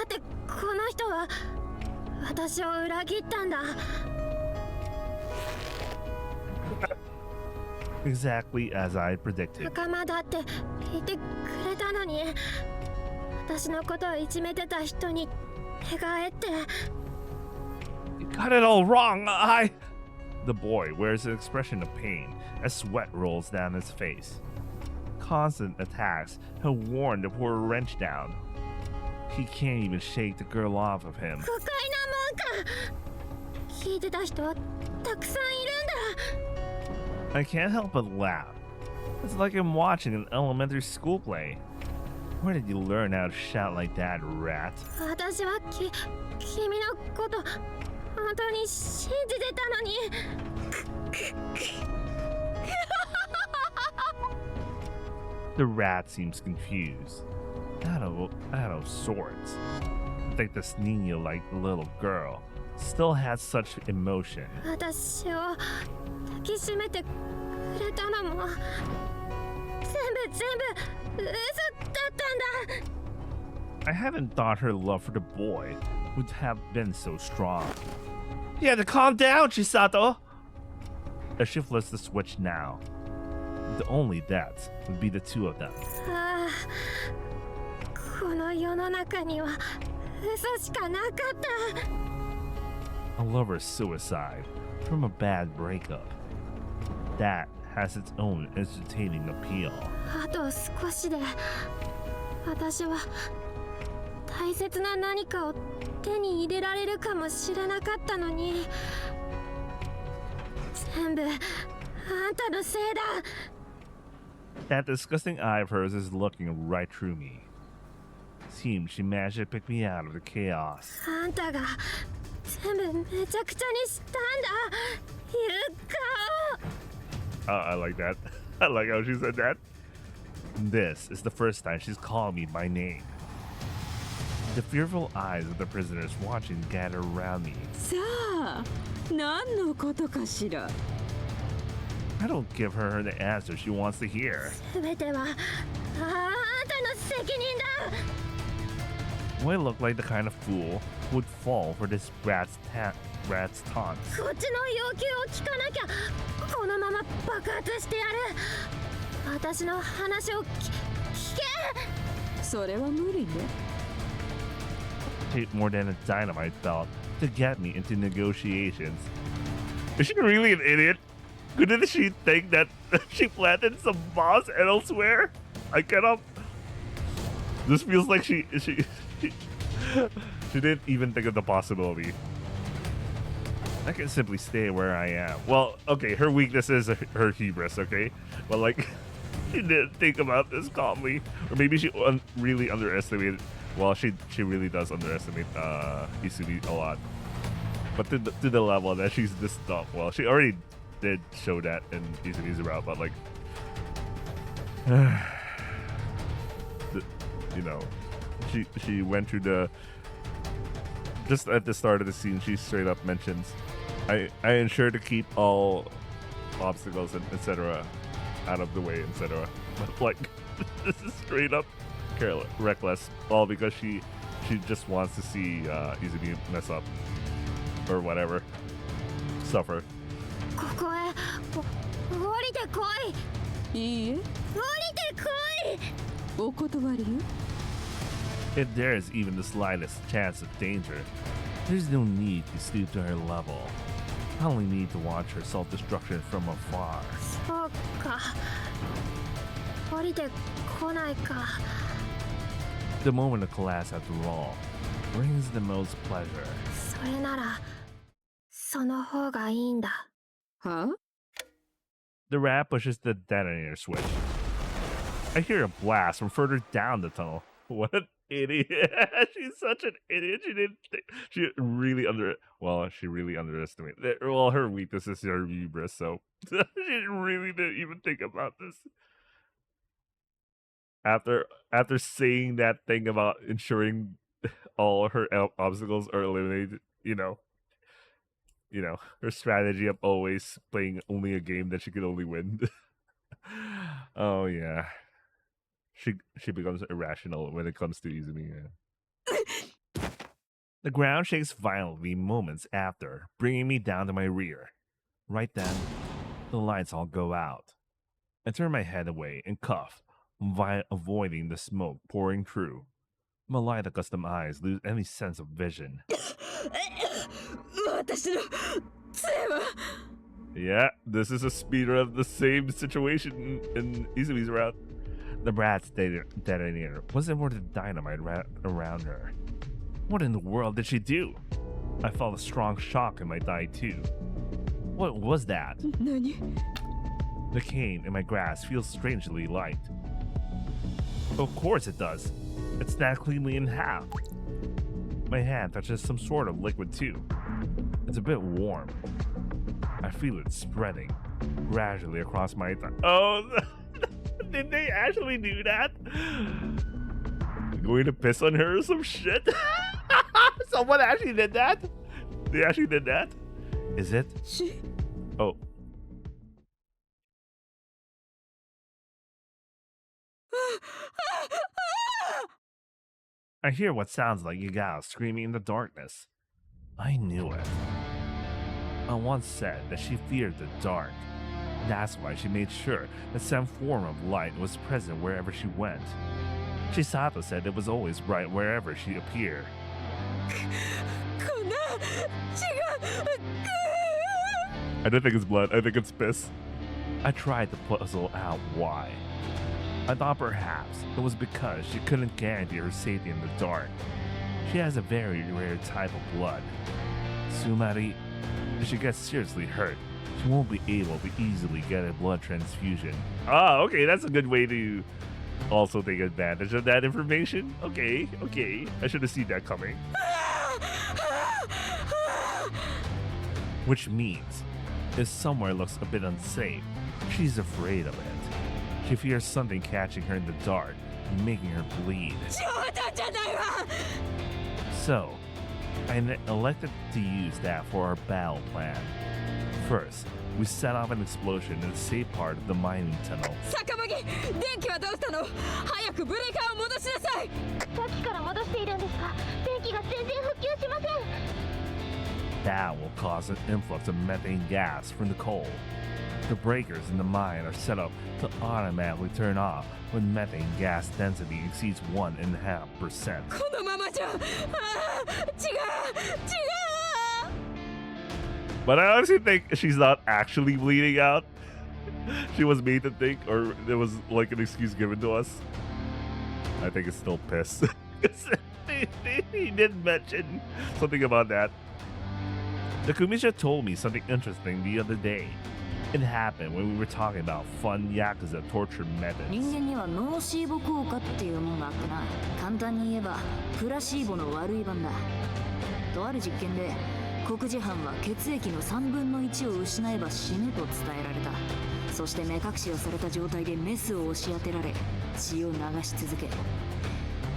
てこの人は私を裏切ったんだ。 Exactly as I predicted. 仲間だって言ってくれたのに、私のことをいじめてた人に寝返って。 You got it all wrong. The boy wears an expression of pain as sweat rolls down his face. Constant attacks have worn the poor wrench down. He can't even shake the girl off of him. 不快なもんか。聞いてた人たくさんいるんだ。 I can't help but laugh. It's like I'm watching an elementary school play. Where did you learn how to shout like that, rat? 私は君のこと本当に信じてたのに。 The rat seems confused. Out of sorts. I think this Nino-like little girl still has such emotion. 私を抱きしめてくれたのも全部嘘だったんだ。 I haven't thought her love for the boy would have been so strong. You had to calm down, Chisato! As she flips the switch now. The only deaths would be the two of them. ああ、この世の中には嘘しかなかった。 A lover's suicide from a bad breakup. That has its own entertaining appeal. あと少しで私は大切な何かを手に入れられるかもしれなかったのに、全部あんたのせいだ。 That disgusting eye of hers is looking right through me. Seems she managed to pick me out of the chaos. あんたが全部めちゃくちゃにしたんだ。いう顔。 I like that. I like how she said that. This is the first time she's called me by name. The fearful eyes of the prisoners watching gather around me. さあ、何のことかしら。 I don't give her the answer she wants to hear. 全てはあんたの責任だ。 Do I look like the kind of fool who would fall for this rat's taunts? こっちの要求を聞かなきゃこのまま爆発してやる。私の話を聞け。それは無理ね。 Take more than a dynamite belt to get me into negotiations. Is she really an idiot? Couldn't she think that she planted some bombs elsewhere? I cannot. This feels like she didn't even think of the possibility. I can simply stay where I am. Well, okay, her weakness is her hubris, okay? But like, she didn't think about this calmly. Or maybe she really underestimated. Well, she really does underestimate Izumi a lot. But to the level that she's this dumb. Well, she already did show that in Izumi's route, but like, you know, she went through the, just at the start of the scene, she straight up mentions, I ensure to keep all obstacles and etc. out of the way, etc. But like, this is straight up careless, reckless, all because she just wants to see Izumi mess up or whatever, suffer. ここへ降りてこい。いいえ、降りてこい。お断りよ。 If there is even the slightest chance of danger, there's no need to stoop to her level. I only need to watch her self-destruction from afar. そうか。降りてこないか。 The moment of collapse, after all, brings the most pleasure. それならその方がいいんだ。はあ？ The rat pushes the detonator switch. I hear a blast from further down the tunnel. What an idiot. She's such an idiot. She didn't think, she really underestimated. Well, her weakness is her hubris, so she didn't even think about this. After saying that thing about ensuring all her obstacles are eliminated, her strategy of always playing only a game that she could only win. Oh yeah. She becomes irrational when it comes to Izumi. Yeah. The ground shakes violently moments after, bringing me down to my rear. Right then, the lights all go out. I turn my head away and cough, avoiding the smoke pouring through. My light-accustomed eyes lose any sense of vision. Yeah, this is a speeder of the same situation in Izumi's route. The brat's detonator wasn't more than dynamite around her. What in the world did she do? I felt a strong shock in my thigh too. What was that? The cane in my grasp feels strangely light. Of course it does. It snapped cleanly in half. My hand touches some sort of liquid too. It's a bit warm. I feel it spreading gradually across my thigh. Oh, did they actually do that? Going to piss on her or some shit? Someone actually did that? They actually did that? Is it? Oh. I hear what sounds like Yagao screaming in the darkness. I knew it. I once said that she feared the dark. That's why she made sure that some form of light was present wherever she went. Chisato said it was always bright wherever she appeared. I don't think it's blood, I think it's piss. I tried to puzzle out why. I thought perhaps it was because she couldn't guarantee her safety in the dark. She has a very rare type of blood. Sumari, if she gets seriously hurt, she won't be able to easily get a blood transfusion. Ah, okay, that's a good way to also take advantage of that information. Okay. I should have seen that coming. Which means, if somewhere looks a bit unsafe, she's afraid of it. She fears something catching her in the dark and making her bleed. So, I elected to use that for our battle plan. First, we set off an explosion in the safe part of the mining tunnel. That will cause an influx of methane gas from the coal. The breakers in the mine are set up to automatically turn off when methane gas density exceeds 1.5%. But I honestly think she's not actually bleeding out. She was made to think, or there was like an excuse given to us. I think it's still piss. He did mention something about that. The Kumisha told me something interesting the other day. It happened when we were talking about fun Yakuza torture methods. 人間にはノーシーボ効果っていうもんがあってな。簡単に言えばプラシーボの悪い版だ。とある実験で黒人犯は血液の3分の1を失えば死ぬと伝えられた。そして目隠しをされた状態でメスを押し当てられ血を流し続け、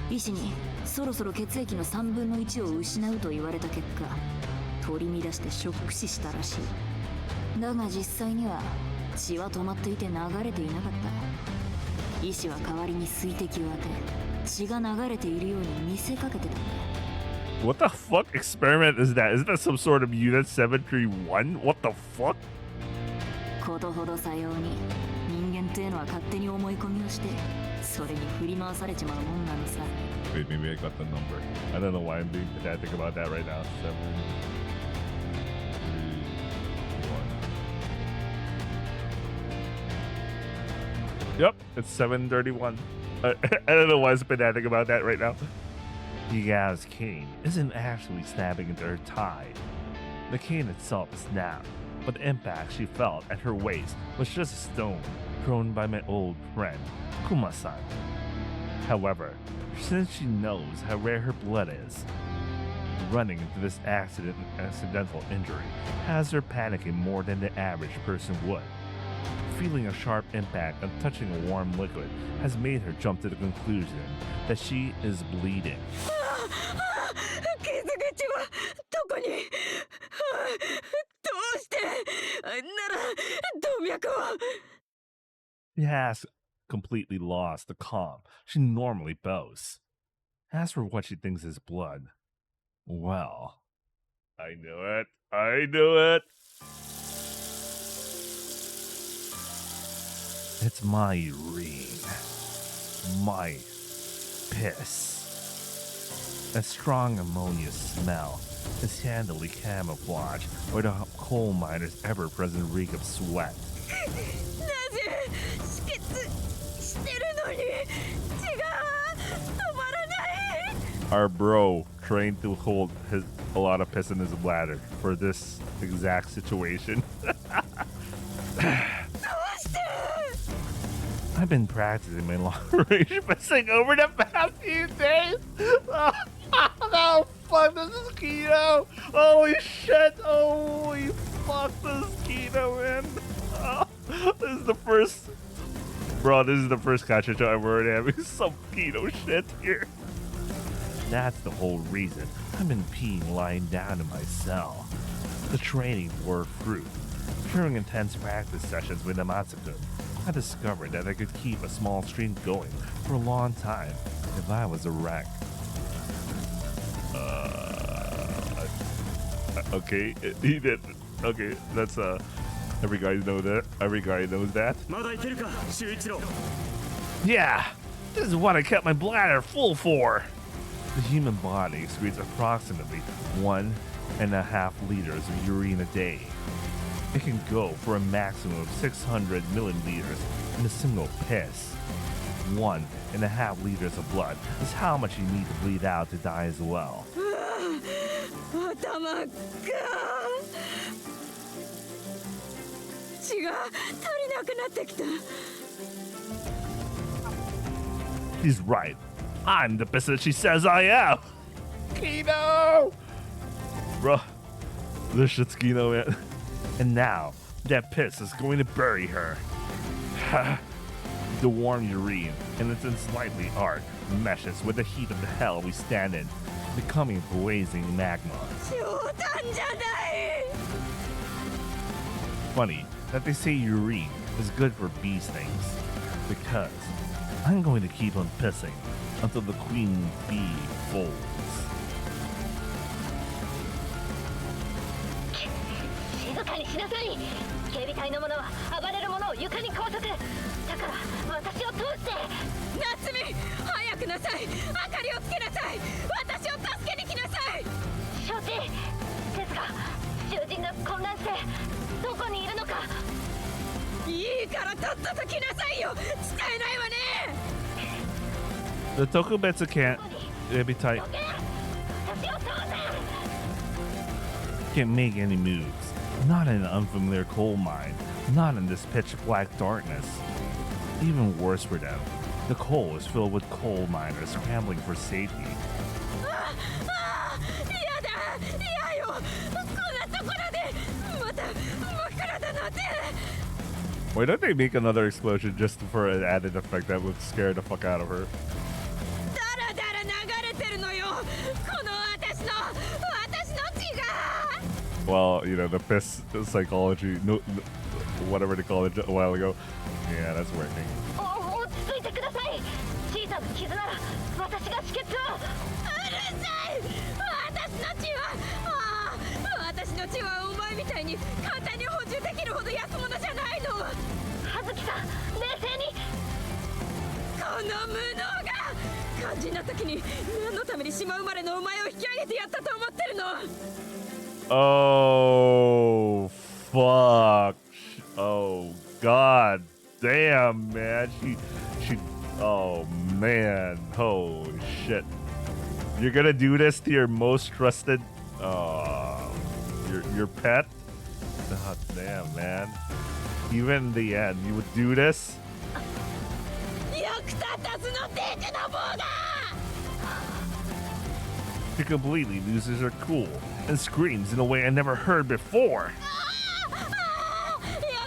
医師にそろそろ血液の3分の1を失うと言われた結果、取り乱してショック死したらしい。だが実際には血は止まっていて流れていなかった。医師は代わりに水滴を当て血が流れているように見せかけてたんだ。 What the fuck experiment is that? Isn't that some sort of Unit 731? What the fuck? ことほどさように人間っていうのは勝手に思い込みをしてそれに振り回されちまうもんなのさ。 Wait, maybe I got the number. I don't know why I'm being pedantic about that right now. 7, 3, 1. Yep, it's 7:31. I don't know why I'm pedantic about that right now. Yagao's cane isn't actually stabbing into her thigh. The cane itself snapped, but the impact she felt at her waist was just a stone thrown by my old friend, Kuma-san. However, since she knows how rare her blood is, running into this accidental injury has her panicking more than the average person would. Feeling a sharp impact and touching a warm liquid has made her jump to the conclusion that she is bleeding. She has completely lost the calm she normally boasts. As for what she thinks is blood, well, I knew it. I knew it. It's my urine. My piss. A strong ammonia smell is handily camouflaged by the coal miner's ever-present reek of sweat. Our bro trained to hold a lot of piss in his bladder for this exact situation. I've been practicing my long-range pissing over the past few days. Oh, fuck, this is keto. Holy shit. Holy fuck, this is keto, man. Oh, this is the first... Bro, this is the first catch show I'm already having some keto shit here. That's the whole reason I've been peeing lying down in my cell. The training bore fruit. During intense practice sessions with Amatsu-kun, I discovered that I could keep a small stream going for a long time if I was erect. Okay, he did. Okay, that's every guy knows that. Every guy knows that. Yeah, this is what I kept my bladder full for. The human body excretes approximately 1.5 liters of urine a day. It can go for a maximum of 600 milliliters in a single piss. 1.5 liters of blood is how much you need to bleed out to die as well. She's right. I'm the piss that she says I am. Kino! Bruh, this shit's Kino, man. And now, that piss is going to bury her. The warm urine and its slightly arc meshes with the heat of the hell we stand in, becoming blazing magma. Funny that they say urine is good for bee stings, because I'm going to keep on pissing until the queen bee folds. 静かにしなさい。警備隊の者は暴れる者を床に拘束。だから私を通して。夏美、早くなさい。明かりをつけなさい。私を助けに来なさい。承知。ですが、囚人が混乱してどこにいるのか。いいからとっとと来なさいよ。使えないわね。The Tokubetsu can't make any moves. Not in an unfamiliar coal mine. Not in this pitch black darkness. Even worse for them, the coal is filled with coal miners scrambling for safety. Why don't they make another explosion just for an added effect that would scare the fuck out of her? Well, you know, the piss psychology, no, whatever they call it a while ago. Yeah, that's working. Oh, fuck. Oh, god damn, man. She, oh, man. Holy shit. You're gonna do this to your most trusted, your pet? God damn, man. Even in the end, you would do this? 役立たずのテクノボーだ She completely loses her cool and screams in a way I never heard before. や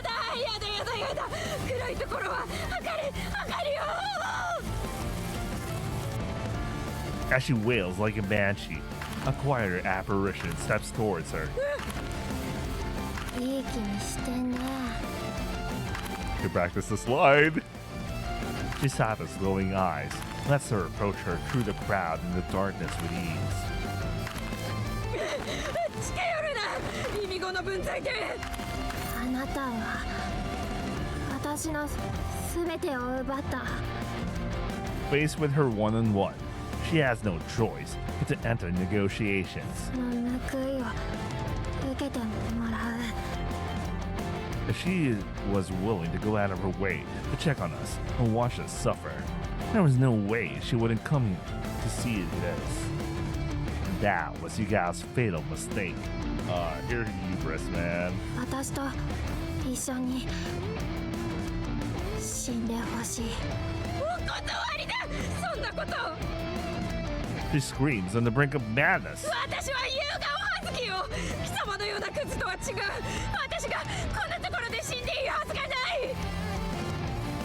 だやだやだやだ暗いところは明かりよ As she wails like a banshee, a quieter apparition steps towards her. いい気にしてね To practice the slide. Chisata's glowing eyes lets her approach her through the crowd in the darkness with ease. 近寄るな意味語の分際であなたは私の全てを奪った Faced with her one-on-one, she has no choice but to enter negotiations. その報いを受けてもらう If she was willing to go out of her way to check on us and watch us suffer, there was no way she wouldn't come to see this. That was Yugao's fatal mistake. Here's hubris, man. 私と一緒に死んでほしいお断りだそんなこと She screams on the brink of madness. 私は優雅をはずきよ貴様のようなクズとは違う私がこんなところで死んでいるはずがない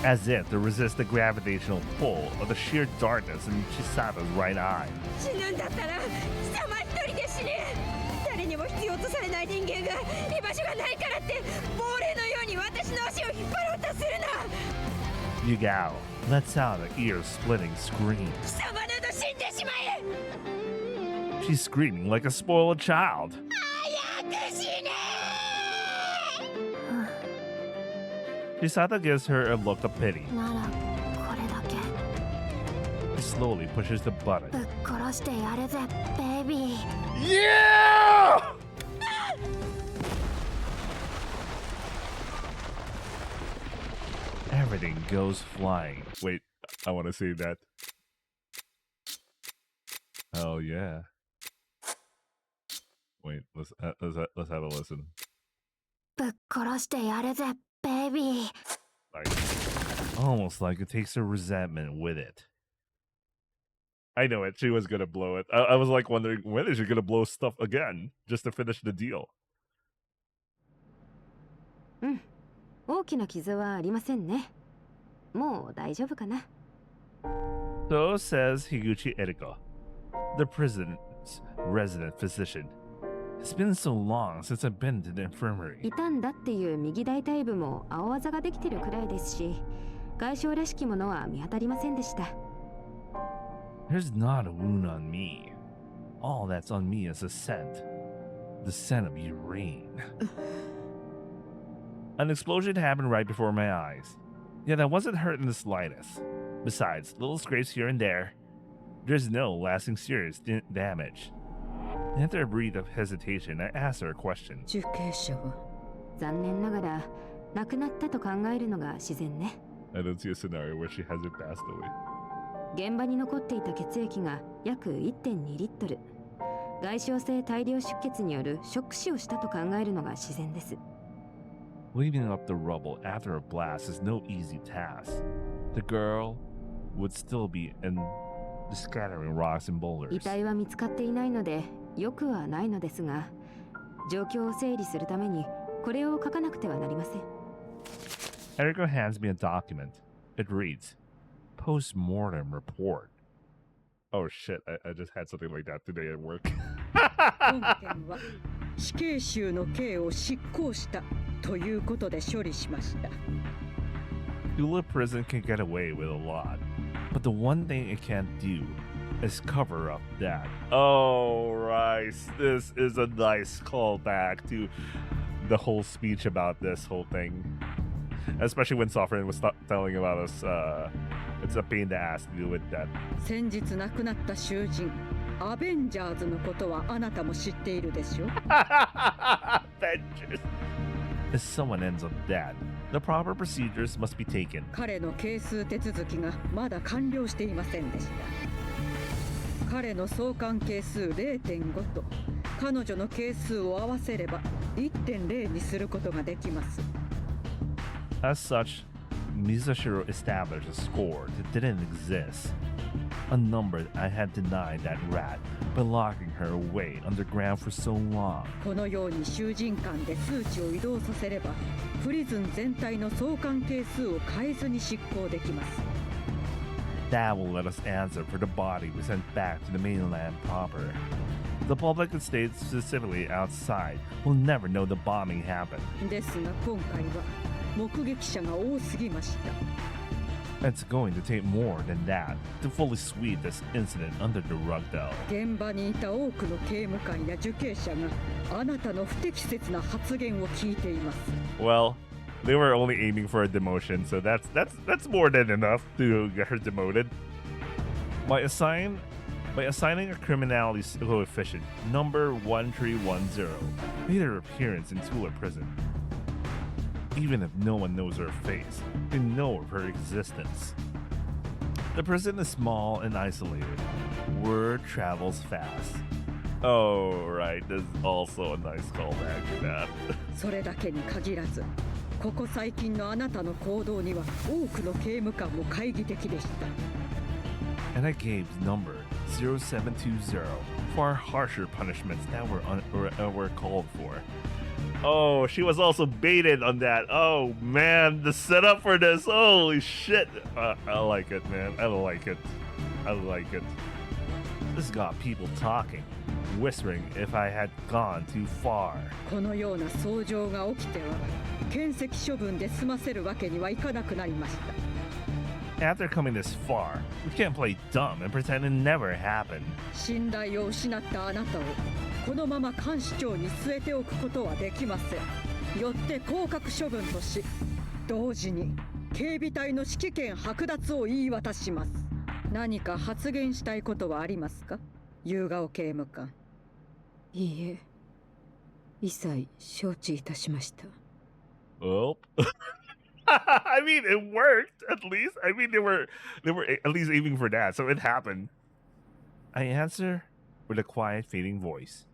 As if to resist the gravitational pull of the sheer darkness in Chisata's right eye. 死ぬんだったら貴様一人で死ね誰にも必要とされない人間が居場所がないからって亡霊のように私の足を引っ張ろうとするな Yugao lets out an ear-splitting scream. 貴様など死んでしまえ She's screaming like a spoiled child. 早く死ね Chisata gives her a look of pity. ならこれだけ She slowly pushes the button. ぶっ殺してやるぜベイビー Yeah! Everything goes flying. Wait, I want to say that. Oh yeah. Wait, let's have a listen. ぶっ殺してやるぜベイビー Like, almost like it takes her resentment with it. I know it. She was gonna blow it. I was like wondering, when is she gonna blow stuff again just to finish the deal? 大きな傷はありませんね。もう大丈夫かな。So says Higuchi Eriko, the prison's resident physician. It's been so long since I've been to the infirmary. 傷んだっていう右大腿部も青あざができてるくらいですし、外傷らしきものは見当たりませんでした。There's not a wound on me. All that's on me is a scent. The scent of urine. An explosion happened right before my eyes. Yet I wasn't hurt in the slightest. Besides, little scrapes here and there. There's no lasting serious damage. After a breath of hesitation, I asked her a question. 受刑者は残念ながら亡くなったと考えるのが自然ね。 I don't see a scenario where she hasn't passed away. 現場に残っていた血液が約 1.2 リットル。外傷性大量出血によるショック死をしたと考えるのが自然です。Cleaning up the rubble after a blast is no easy task. The girl would still be in the scattering rocks and 遺 boulders. 体は見つかっていないのでよくはないのですが、状況を整理するためにこれを書かなくてはなりません。Eriko hands me a document. It reads, Post-mortem report. Oh shit, I just had something like that today at work. 本件は死刑囚の刑を執行したということで処理しました。Dula prison can get away with a lot, but the one thing it can't do is cover up that. Oh, right. This is a nice callback to the whole speech about this whole thing. Especially when Sovereign was telling about us, it's a pain in the ass to deal with that. 先日亡くなった囚人アベンジャーズのことはあなたも知っているでしょ。Avengers. If someone ends up dead, the proper procedures must be taken. 彼の係数手続きがまだ完了していませんでした。彼の相関係数 0.5 と彼女の係数を合わせれば 1.0 にすることができます。As such, Misashiro established a score that didn't exist. A number I had denied that rat by locking her away underground for so long. このように囚人間で数値を移動させればプリズン全体の相関係数を変えずに執行できます。 That will let us answer for the body we sent back to the mainland proper. The public and states specifically outside will never know the bombing happened. ですが今回は目撃者が多すぎました。 It's going to take more than that to fully sweep this incident under the rug, though. 現場にいた多くの刑務官や受刑者があなたの不適切な発言を聞いています。 Well, they were only aiming for a demotion, so that's more than enough to get her demoted. By assigning a criminality coefficient number 1310 made her appearance in Tula prison. Even if no one knows her face, they know of her existence. The prison is small and isolated. Word travels fast. Oh, right, there's also a nice callback to that. それだけに限らず、ここ最近のあなたの行動には多くの刑務官も懐疑的でした。 And I gave number 0720 far harsher punishments that were called for. Oh, she was also baited on that. Oh man, the setup for this. Holy shit. I like it, man. I like it. I like it. This got people talking, whispering if I had gone too far. このような騒動が起きては、検責処分で済ませるわけにはいかなくなりました。 After coming this far, we can't play dumb and pretend it never happened. 信頼を失ったあなたをこのまま監視長に据えておくことはできません。よって降格処分とし、同時に警備隊の指揮権剥奪を言い渡します。何か発言したいことはありますか、夕顔刑務官。いいえ、一切承知いたしました。Well, I mean, it worked at least. I mean, they were at least aiming for that, so it happened. I answer with a quiet, fading voice.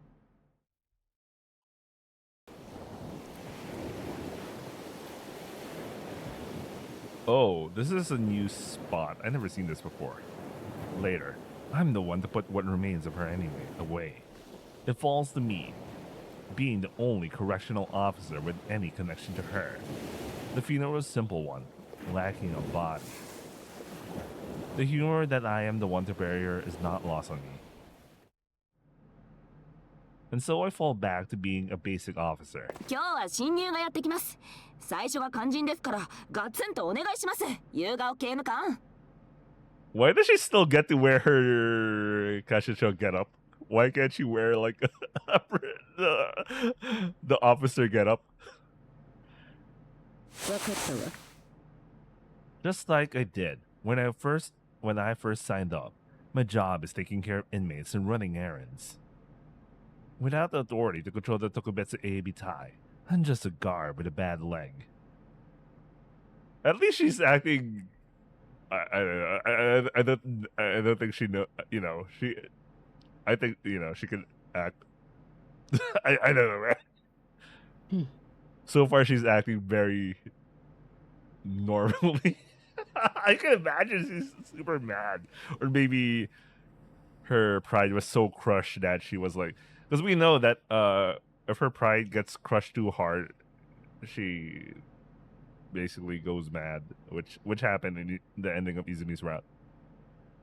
Oh, this is a new spot. I've never seen this before. Later, I'm the one to put what remains of her anyway away. It falls to me, being the only correctional officer with any connection to her. The funeral was a simple one, lacking a body. The humor that I am the one to bury her is not lost on me. And so I fall back to being a basic officer. 今日は侵入がやってきます。最初が肝心ですから、ガツンとお願いします。夕顔刑務官。Why does she still get to wear her Kashicho getup? Why can't she wear like the officer getup? わかったわ。 Just like I did when I first signed up. My job is taking care of inmates and running errands. Without the authority to control the Tokubetsu Eibitai, I'm just a guard with a bad leg. At least she's acting. I don't think she know. You know, she. I think she can act. I don't know, man. So far, she's acting very normally. I can imagine she's super mad, or maybe her pride was so crushed that she was like. Because we know that if her pride gets crushed too hard, she basically goes mad, which happened in the ending of Izumi's route.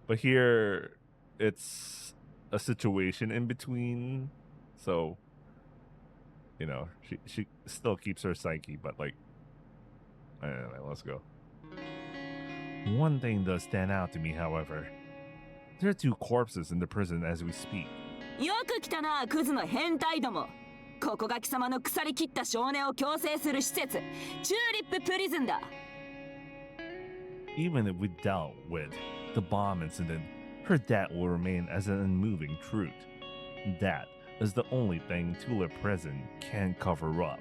But here, it's a situation in between, so she still keeps her psyche, but like, I don't know, let's go. One thing does stand out to me, however. There are 2 corpses in the prison as we speak. よく来たな、クズの変態ども。ここが貴様の腐りきった少年を矯正する施設、チューリッププリズンだ。Even if we dealt with the bomb incident, her death will remain as an unmoving truth. That is the only thing Tula Prison can cover up.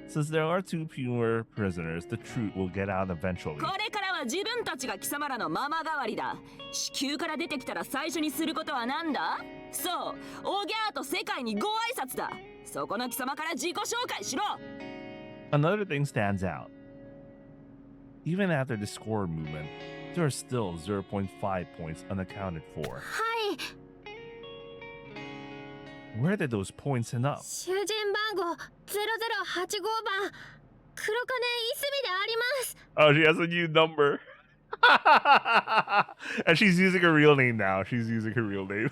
Since there are 2 pure prisoners, the truth will get out eventually. これからは自分たちが貴様らのママ代わりだ。子宮から出てきたら最初にすることは何だ？そう、おぎゃーと世界にご挨拶だ。そこの貴様から自己紹介しろ。 Another thing stands out. Even after the score movement, there are still 0.5 points unaccounted for. はい。 Where did those points end up? 囚人番号0085番黒金いすみであります。 Oh, she has a new number. And she's using her real name now. She's using her real name.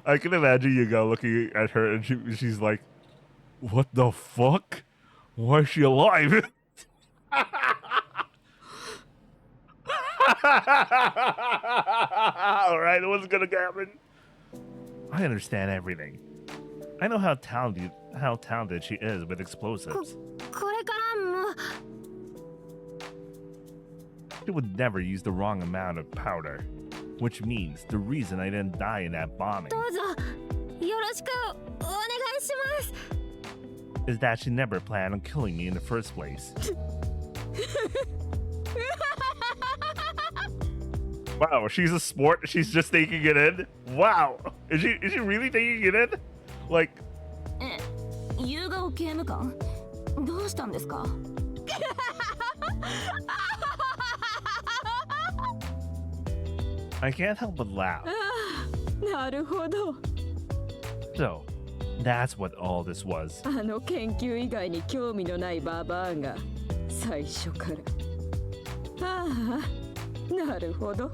I can imagine Yuga looking at her and she's like, what the fuck? Why is she alive? Alright, what's gonna happen? I understand everything. I know how talented she is with explosives. これからも She would never use the wrong amount of powder, which means the reason I didn't die in that bombing どうぞよろしくお願いします。 is that she never planned on killing me in the first place. Wow, she's a sport. She's just taking it in. Wow, is she really taking it in? Like, 夕顔刑務官どうしたんですか？ I can't help but laugh. なるほど。 So, that's what all this was. あの研究以外に興味のないババアが最初から。ああ、なるほど。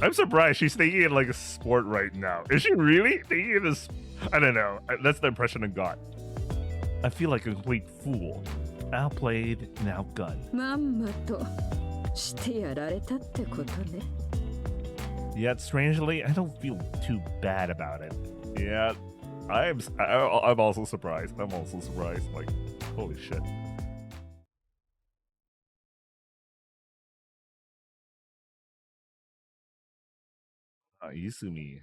I'm surprised she's taking it like a sport right now. Is she really taking it as... I don't know. That's the impression I got. I feel like a complete fool. Outplayed and outgunned. まんまとしてやられたってことね。 Yet, strangely, I don't feel too bad about it. Yeah, I'm also surprised. I'm also surprised. Like, holy shit. Izumi.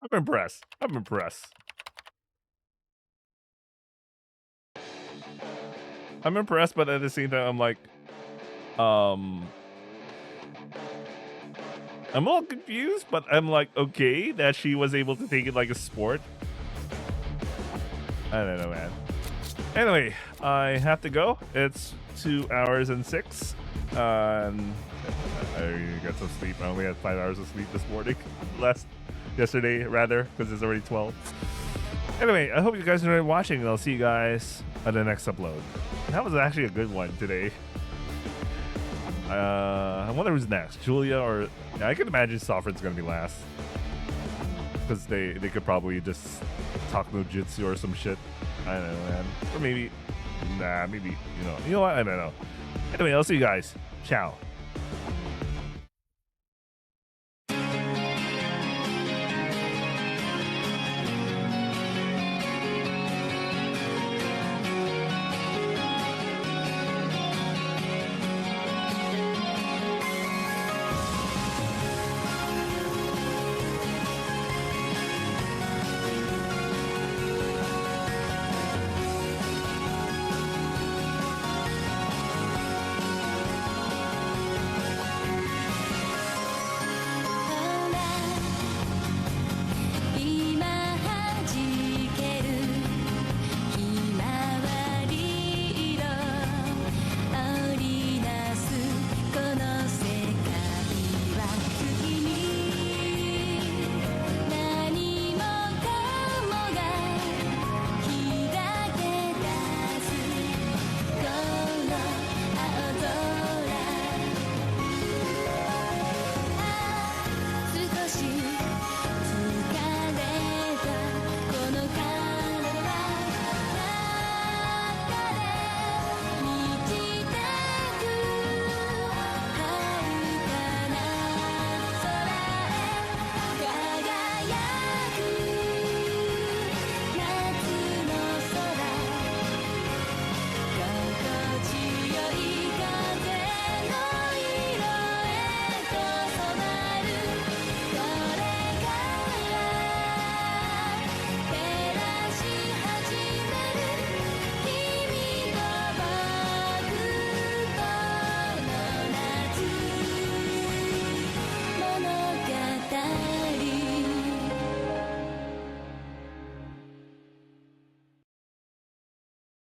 I'm impressed. I'm impressed. I'm impressed, but at the same time, I'm like, I'm a little confused, but I'm like, okay, that she was able to take it like a sport. I don't know, man. Anyway, I have to go. It's 2 hours and 6. I got some sleep. I only had 5 hours of sleep this morning. Yesterday, rather, because it's already 12. Anyway, I hope you guys enjoyed watching, and I'll see you guys on the next upload. That was actually a good one today. I wonder who's next, Julia or... Yeah, I can imagine Sovereign's gonna be last. Because they could probably just talk no jutsu or some shit. I don't know, man. Or maybe... Nah, maybe, you know what? I don't know. Anyway, I'll see you guys. Ciao.